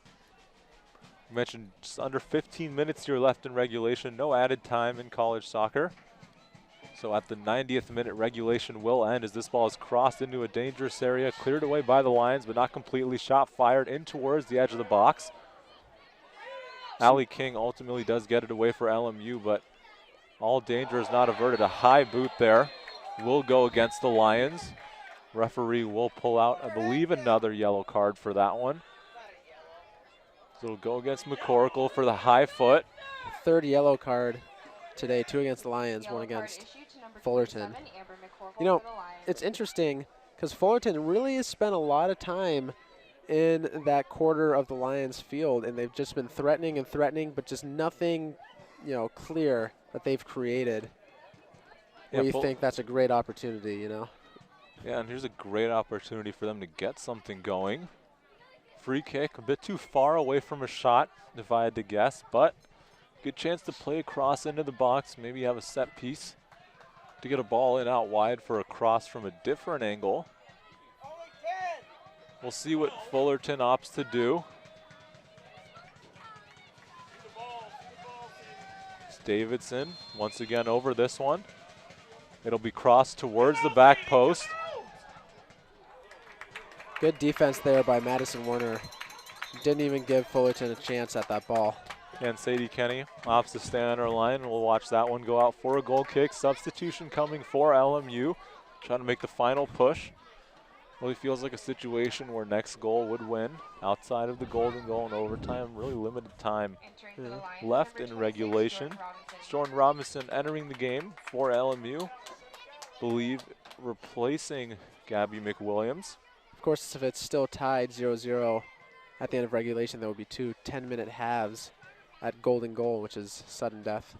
We mentioned just under 15 minutes here left in regulation, no added time in college soccer. So at the 90th minute, regulation will end as this ball is crossed into a dangerous area, cleared away by the Lions, but not completely. Shot fired in towards the edge of the box. Allie King ultimately does get it away for LMU, but all danger is not averted. A high boot there will go against the Lions. Referee will pull out, I believe, another yellow card for that one. So it'll go against McCorkle for the high foot. Third yellow card today, 2 against the Lions, 1 against Fullerton. You know, it's interesting because Fullerton really has spent a lot of time in that quarter of the Lions field, and they've just been threatening and threatening, but just nothing, you know, clear that they've created. Yeah, you think that's a great opportunity, you know? Yeah, and here's a great opportunity for them to get something going. Free kick, a bit too far away from a shot, if I had to guess, but good chance to play across into the box, maybe have a set piece to get a ball in out wide for a cross from a different angle. We'll see what Fullerton opts to do. It's Davidson once again over this one. It'll be crossed towards the back post. Good defense there by Madison Werner. Didn't even give Fullerton a chance at that ball. And Sadie Kenny opts to stay on our line. We'll watch that one go out for a goal kick. Substitution coming for LMU. Trying to make the final push. Really feels like a situation where next goal would win. Outside of the golden goal in overtime, really limited time left in regulation. Jordan Robinson entering the game for LMU. Believe replacing Gabby McWilliams. Of course, if it's still tied 0-0 at the end of regulation, there will be 2 10-minute halves at golden goal, which is sudden death.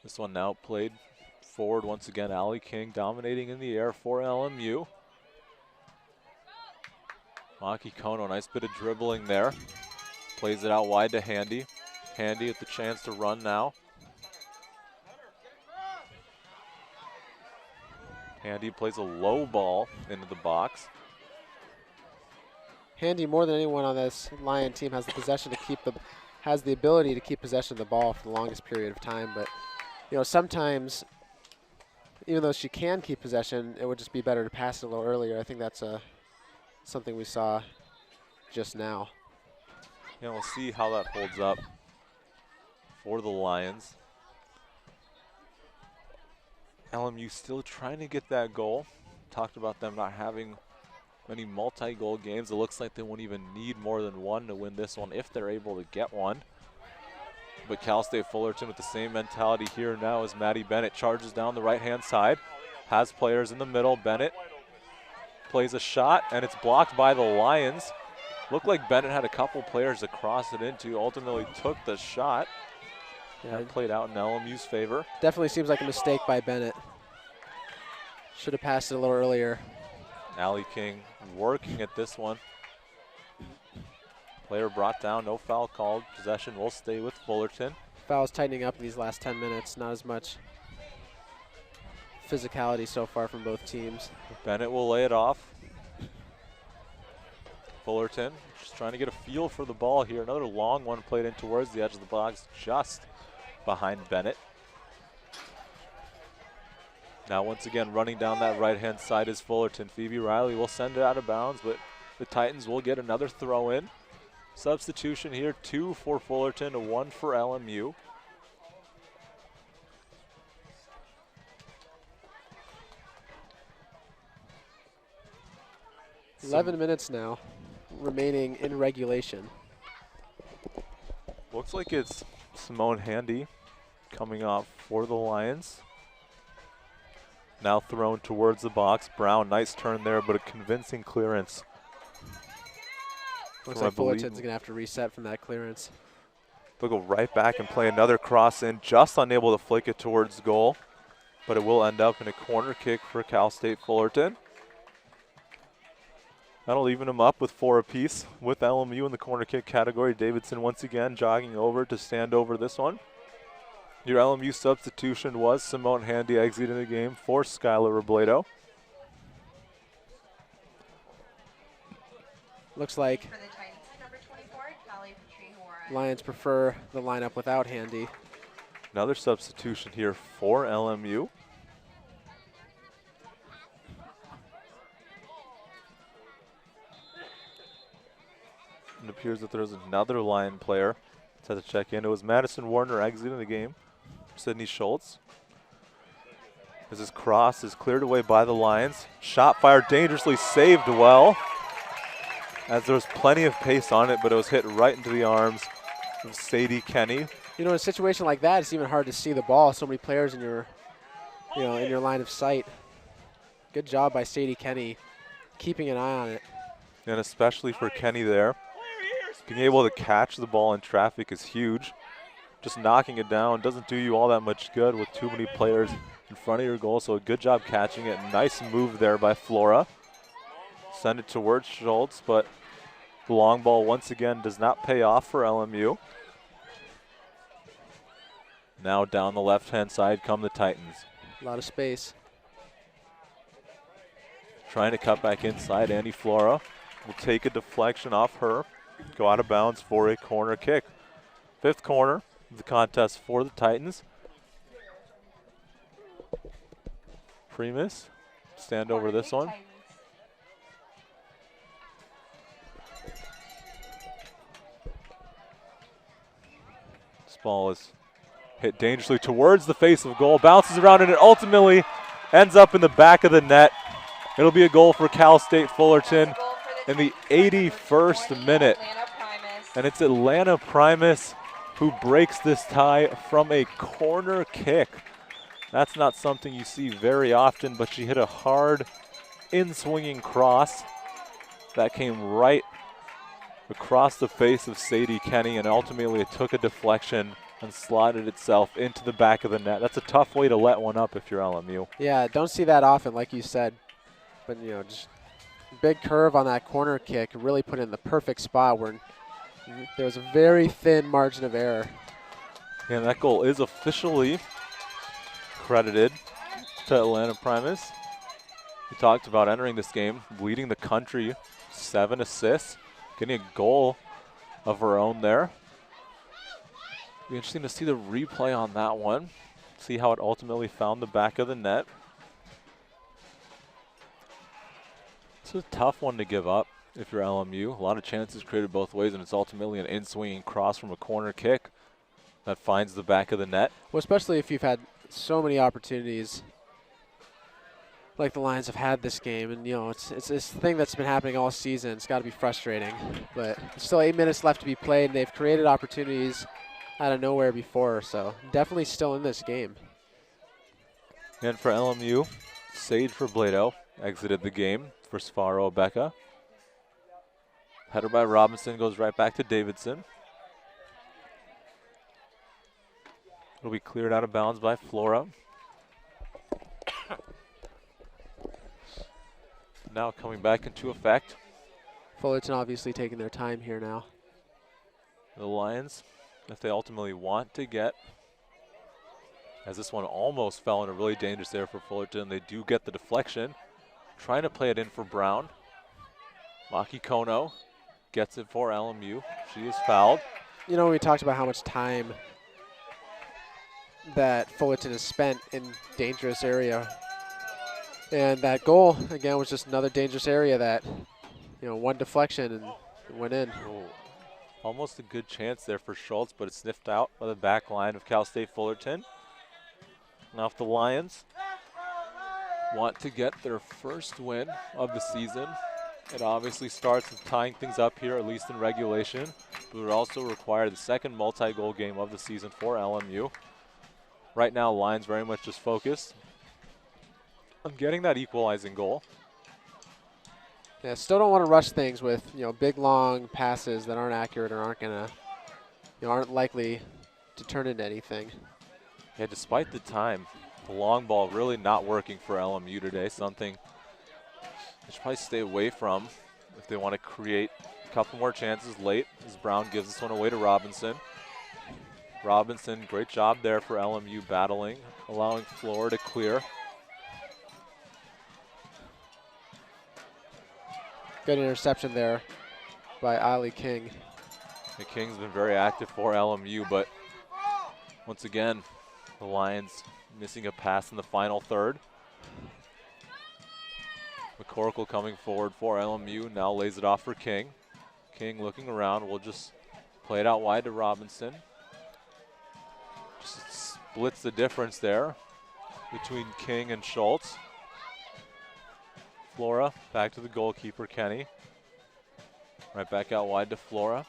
This one now played forward once again. Allie King dominating in the air for LMU. Maki Kono, nice bit of dribbling there. Plays it out wide to Handy. Handy with the chance to run now. Handy plays a low ball into the box. Handy, more than anyone on this Lion team, has the possession to keep has the ability to keep possession of the ball for the longest period of time. But you know, sometimes, even though she can keep possession, it would just be better to pass it a little earlier. I think that's something we saw just now. Yeah, we'll see how that holds up for the Lions. LMU still trying to get that goal. Talked about them not having many multi-goal games. It looks like they won't even need more than one to win this one if they're able to get one. But Cal State Fullerton with the same mentality here now as Maddie Bennett charges down the right-hand side. Has players in the middle. Bennett plays a shot, and it's blocked by the Lions. Looked like Bennett had a couple players to cross it into. Ultimately took the shot. Yeah, it played out in LMU's favor. Definitely seems like a mistake by Bennett. Should have passed it a little earlier. Allie King working at this one. Player brought down, no foul called. Possession will stay with Fullerton. Fouls tightening up in these last 10 minutes. Not as much physicality so far from both teams. Bennett will lay it off. Fullerton just trying to get a feel for the ball here. Another long one played in towards the edge of the box, just behind Bennett. Now once again running down that right-hand side is Fullerton. Phoebe Riley will send it out of bounds, but the Titans will get another throw in. Substitution here, 2 for Fullerton, 1 for LMU. So 11 minutes now remaining in regulation. Looks like it's Simone Handy coming off for the Lions. Now thrown towards the box. Brown, nice turn there, but a convincing clearance. Looks like Fullerton's going to have to reset from that clearance. They'll go right back and play another cross in, just unable to flick it towards goal, but it will end up in a corner kick for Cal State Fullerton. That'll even them up with 4 apiece with LMU in the corner kick category. Davidson once again jogging over to stand over this one. Your LMU substitution was Simone Handy exiting the game for Skylar Robledo. Looks like For the Titans, number 24, Callie Petrie-Juarez. Lions prefer the lineup without Handy. Another substitution here for LMU. It appears that there's another Lion player that's had to check in. It was Madison Werner exiting the game. Sydney Schultz. As his cross is cleared away by the Lions. Shot fired dangerously, saved well. As there was plenty of pace on it, but it was hit right into the arms of Sadie Kenny. You know, in a situation like that, it's even hard to see the ball. So many players in your, in your line of sight. Good job by Sadie Kenny, keeping an eye on it. And especially for Kenny there. Being able to catch the ball in traffic is huge. Just knocking it down doesn't do you all that much good with too many players in front of your goal. So a good job catching it. Nice move there by Flora. Send it towards Schultz, but the long ball once again does not pay off for LMU. Now down the left-hand side come the Titans. A lot of space. Trying to cut back inside. Annie Flora will take a deflection off her. Go out of bounds for a corner kick. 5th corner of the contest for the Titans. Primus, stand over this one. Titans. This ball is hit dangerously towards the face of goal. Bounces around and it ultimately ends up in the back of the net. It'll be a goal for Cal State Fullerton in the 81st minute. And it's Atlanta Primus who breaks this tie from a corner kick. That's not something you see very often, but she hit a hard in-swinging cross that came right across the face of Sadie Kenny, and ultimately it took a deflection and slotted itself into the back of the net. That's a tough way to let one up if you're LMU. Yeah, don't see that often, like you said. But, just big curve on that corner kick, really put it in the perfect spot where there was a very thin margin of error. And that goal is officially credited to Atlanta Primus. We talked about entering this game, leading the country, 7 assists, getting a goal of her own there. Be interesting to see the replay on that one, see how it ultimately found the back of the net. It's a tough one to give up if you're LMU. A lot of chances created both ways, and it's ultimately an in-swinging cross from a corner kick that finds the back of the net. Well, especially if you've had so many opportunities like the Lions have had this game. And, it's this thing that's been happening all season. It's got to be frustrating. But there's still 8 minutes left to be played, and they've created opportunities out of nowhere before. So definitely still in this game. And for LMU, Sage Robledo exited the game for Sfaro Becca. Header by Robinson goes right back to Davidson. It'll be cleared out of bounds by Flora. Now coming back into effect. Fullerton obviously taking their time here now. The Lions, if they ultimately want to get, as this one almost fell in a really dangerous area for Fullerton, they do get the deflection. Trying to play it in for Brown. Maki Kono gets it for LMU. She is fouled. We talked about how much time that Fullerton has spent in dangerous area. And that goal, again, was just another dangerous area that, one deflection and it went in. Oh, almost a good chance there for Schultz, but it's sniffed out by the back line of Cal State Fullerton. Now if the Lions want to get their first win of the season, it obviously starts with tying things up here, at least in regulation, but it would also require the second multi-goal game of the season for LMU. Right now, Lions very much just focused on getting that equalizing goal. Yeah, still don't want to rush things with, big long passes that aren't accurate or aren't gonna, aren't likely to turn into anything. Yeah, despite the time, the long ball really not working for LMU today. Something they should probably stay away from if they want to create a couple more chances late, as Brown gives this one away to Robinson. Robinson, great job there for LMU battling, allowing Flora to clear. Good interception there by Ali King. The King's been very active for LMU, but once again, the Lions missing a pass in the final third. McCorkle coming forward for LMU, now lays it off for King. King looking around, will just play it out wide to Robinson. Just splits the difference there between King and Schultz. Flora back to the goalkeeper, Kenny. Right back out wide to Flora.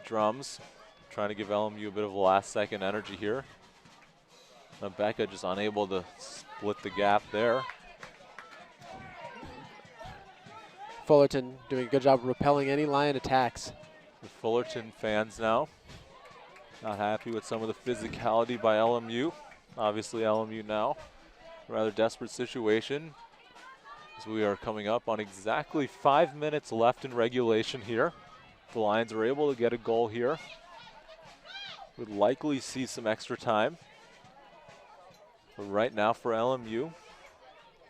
Drums trying to give LMU a bit of a last second energy here. Becca just unable to split the gap there. Fullerton doing a good job repelling any Lion attacks. The Fullerton fans now not happy with some of the physicality by LMU. Obviously LMU now, rather desperate situation as we are coming up on exactly 5 minutes left in regulation here. The Lions are able to get a goal here. Would likely see some extra time. But right now for LMU,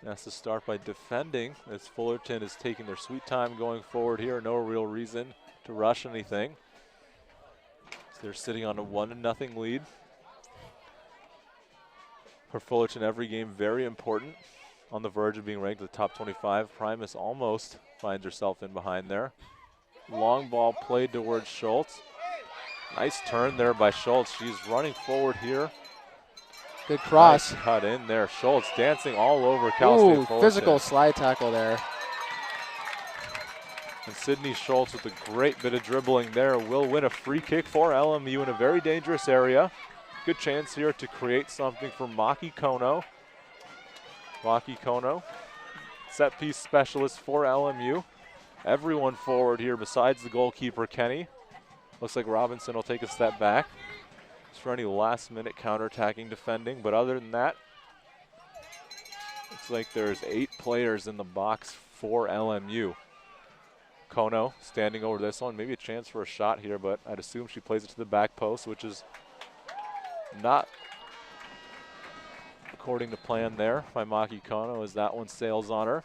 has to start by defending as Fullerton is taking their sweet time going forward here. No real reason to rush anything. So they're sitting on a 1-0 lead. For Fullerton, every game very important. On the verge of being ranked in the top 25. Primus almost finds herself in behind there. Long ball played towards Schultz. Nice turn there by Schultz. She's running forward here. Good cross. Nice cut in there. Schultz dancing all over Cal State Fullerton. Physical slide tackle there. And Sydney Schultz with a great bit of dribbling there will win a free kick for LMU in a very dangerous area. Good chance here to create something for Maki Kono. Maki Kono, set piece specialist for LMU. Everyone forward here besides the goalkeeper, Kenny. Looks like Robinson will take a step back. Just for any last minute counterattacking defending, but other than that, looks like there's 8 players in the box for LMU. Kono standing over this one, maybe a chance for a shot here, but I'd assume she plays it to the back post, which is not according to plan there by Maki Kono as that one sails on her.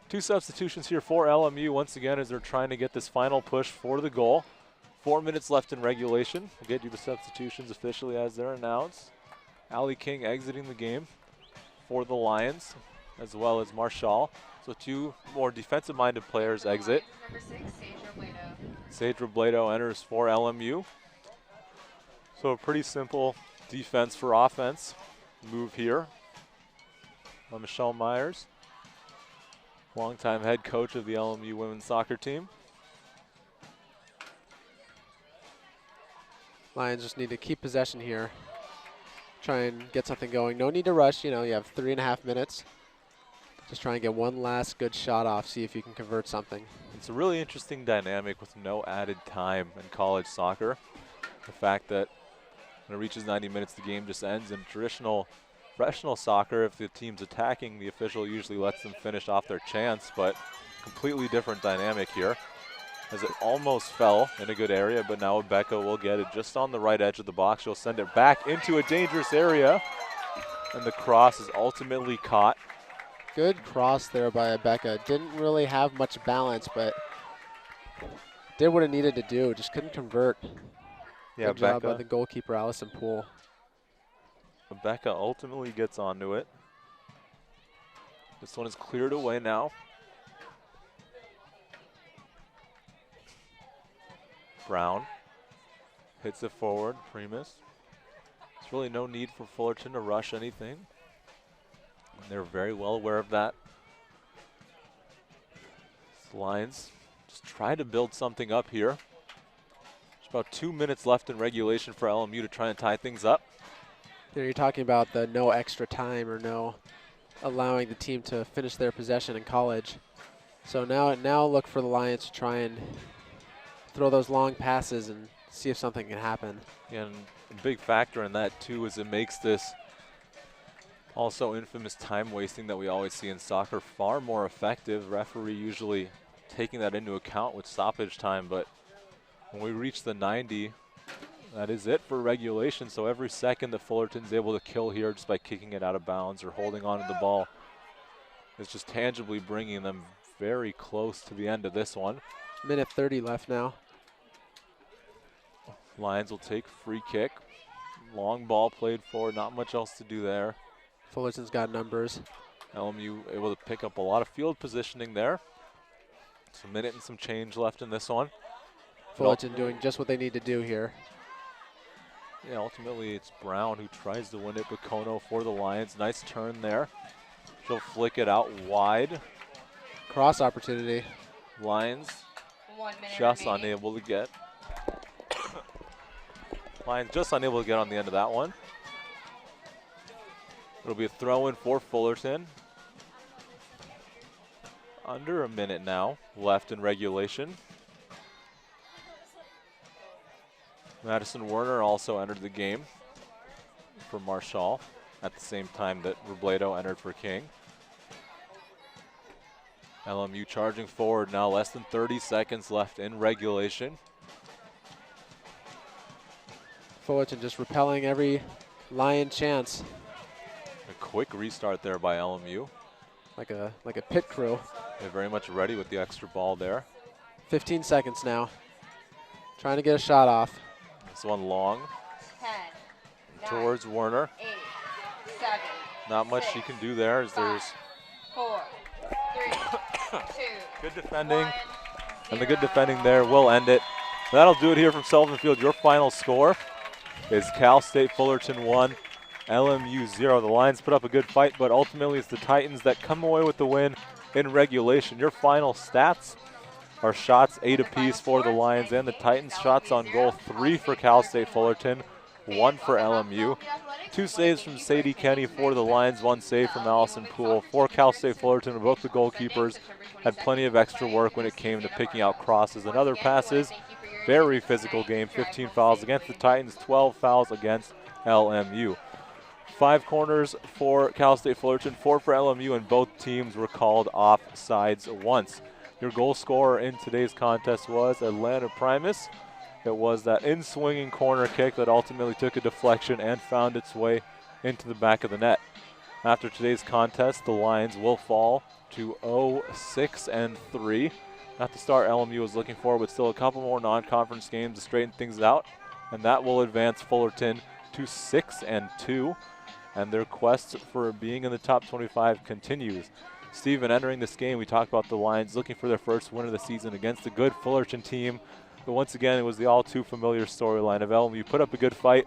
2 substitutions here for LMU once again as they're trying to get this final push for the goal. 4 minutes left in regulation. We'll get you the substitutions officially as they're announced. Ali King exiting the game for the Lions, as well as Marshall. So 2 more defensive-minded players exit. Number 6, Sage Robledo. Sage Robledo enters for LMU. So a pretty simple defense for offense move here by Michelle Myers, longtime head coach of the LMU women's soccer team. Lions just need to keep possession here. Try and get something going. No need to rush. You know, you have 3.5 minutes. Just try and get one last good shot off. See if you can convert something. It's a really interesting dynamic with no added time in college soccer. The fact that when it reaches 90 minutes, the game just ends. In traditional professional soccer, if the team's attacking, the official usually lets them finish off their chance, but completely different dynamic here. As it almost fell in a good area, but now Becca will get it just on the right edge of the box. She'll send it back into a dangerous area, and the cross is ultimately caught. Good cross there by Becca. Didn't really have much balance, but did what it needed to do. Just couldn't convert. Yeah, good job by the goalkeeper, Allison Poole. Becca ultimately gets onto it. This one is cleared away now. Brown hits it forward, Primus. There's really no need for Fullerton to rush anything. And they're very well aware of that. The Lions just try to build something up here. There's about 2 minutes left in regulation for LMU to try and tie things up. There you're talking about the no extra time or no allowing the team to finish their possession in college. So now look for the Lions to try and throw those long passes and see if something can happen. And a big factor in that too is it makes this Also infamous time wasting that we always see in soccer, far more effective. Referee usually taking that into account with stoppage time, but when we reach the 90, that is it for regulation. So every second that Fullerton's able to kill here just by kicking it out of bounds or holding on to the ball is just tangibly bringing them very close to the end of this one. Minute 30 left now. Lions will take free kick. Long ball played forward, not much else to do there. Fullerton's got numbers. LMU able to pick up a lot of field positioning there. It's a minute and some change left in this one. Fullerton doing just what they need to do here. Yeah, ultimately it's Brown who tries to win it, but Kono for the Lions. Nice turn there. She'll flick it out wide. Cross opportunity. Lions 1 minute just remaining. unable to get. Lions just unable to get on the end of that one. It'll be a throw in for Fullerton. Under a minute now left in regulation. Madison Werner also entered the game for Marshall at the same time that Robledo entered for King. LMU charging forward now, less than 30 seconds left in regulation. Fullerton just repelling every Lion chance. A quick restart there by LMU. Like a pit crew. They're very much ready with the extra ball there. 15 seconds now. Trying to get a shot off. This one long 10, 9, towards Werner. 8, 7, Not much she can do there as there's 4, 3, 2, good defending. 1, And the good 0. defending there will end it. That'll do it here from Sullivan Field. Your final score is Cal State Fullerton 1, LMU 0. The Lions put up a good fight, but ultimately it's the Titans that come away with the win in regulation. Your final stats are shots 8 apiece for the Lions and the Titans. Shots on goal 3 for Cal State Fullerton, 1 for LMU. 2 saves from Sadie Kenny for the Lions, 1 save from Allison Poole. For Cal State Fullerton, both the goalkeepers had plenty of extra work when it came to picking out crosses and other passes. Very physical game, 15 fouls against the Titans, 12 fouls against LMU. 5 corners for Cal State Fullerton, 4 for LMU, and both teams were called offsides once. Your goal scorer in today's contest was Atlanta Primus. It was that in-swinging corner kick that ultimately took a deflection and found its way into the back of the net. After today's contest, the Lions will fall to 0-6-3. Not the start LMU was looking for, but still a couple more non-conference games to straighten things out, and that will advance Fullerton to 6-2, and their quest for being in the top 25 continues. Stephen, entering this game, we talked about the Lions looking for their first win of the season against a good Fullerton team. But once again, it was the all too familiar storyline of LMU put up a good fight,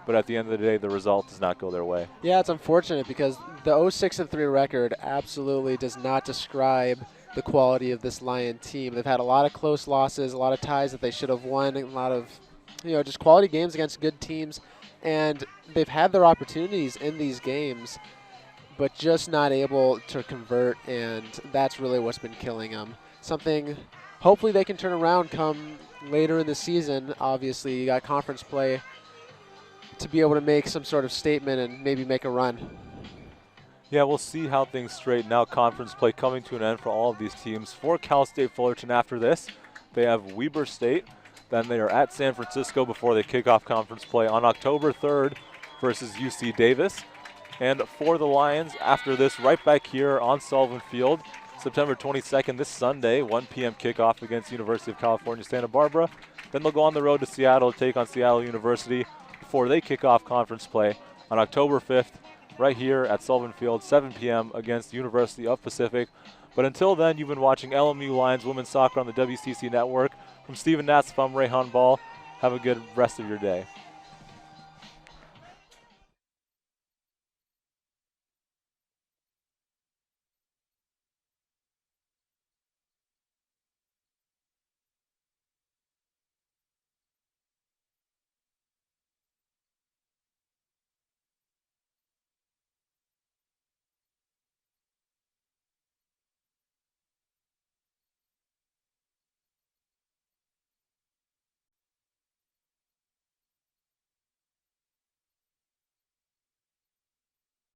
but at the end of the day, the result does not go their way. Yeah, it's unfortunate because the 0-6-3 record absolutely does not describe the quality of this Lion team. They've had a lot of close losses, a lot of ties that they should have won, a lot of, just quality games against good teams, and they've had their opportunities in these games, but just not able to convert, and that's really what's been killing them. Something hopefully they can turn around come later in the season. Obviously, you got conference play to be able to make some sort of statement and maybe make a run. Yeah, we'll see how things straighten out. Conference play coming to an end for all of these teams. For Cal State Fullerton after this, they have Weber State. Then they are at San Francisco before they kick off conference play on October 3rd versus UC Davis. And for the Lions, after this, right back here on Sullivan Field, September 22nd, this Sunday, 1 p.m. kickoff against University of California, Santa Barbara. Then they'll go on the road to Seattle to take on Seattle University before they kick off conference play on October 5th, right here at Sullivan Field, 7 p.m. against University of Pacific. But until then, you've been watching LMU Lions Women's Soccer on the WCC Network. From Stephen Natsif, I'm Rayhan Ball. Have a good rest of your day.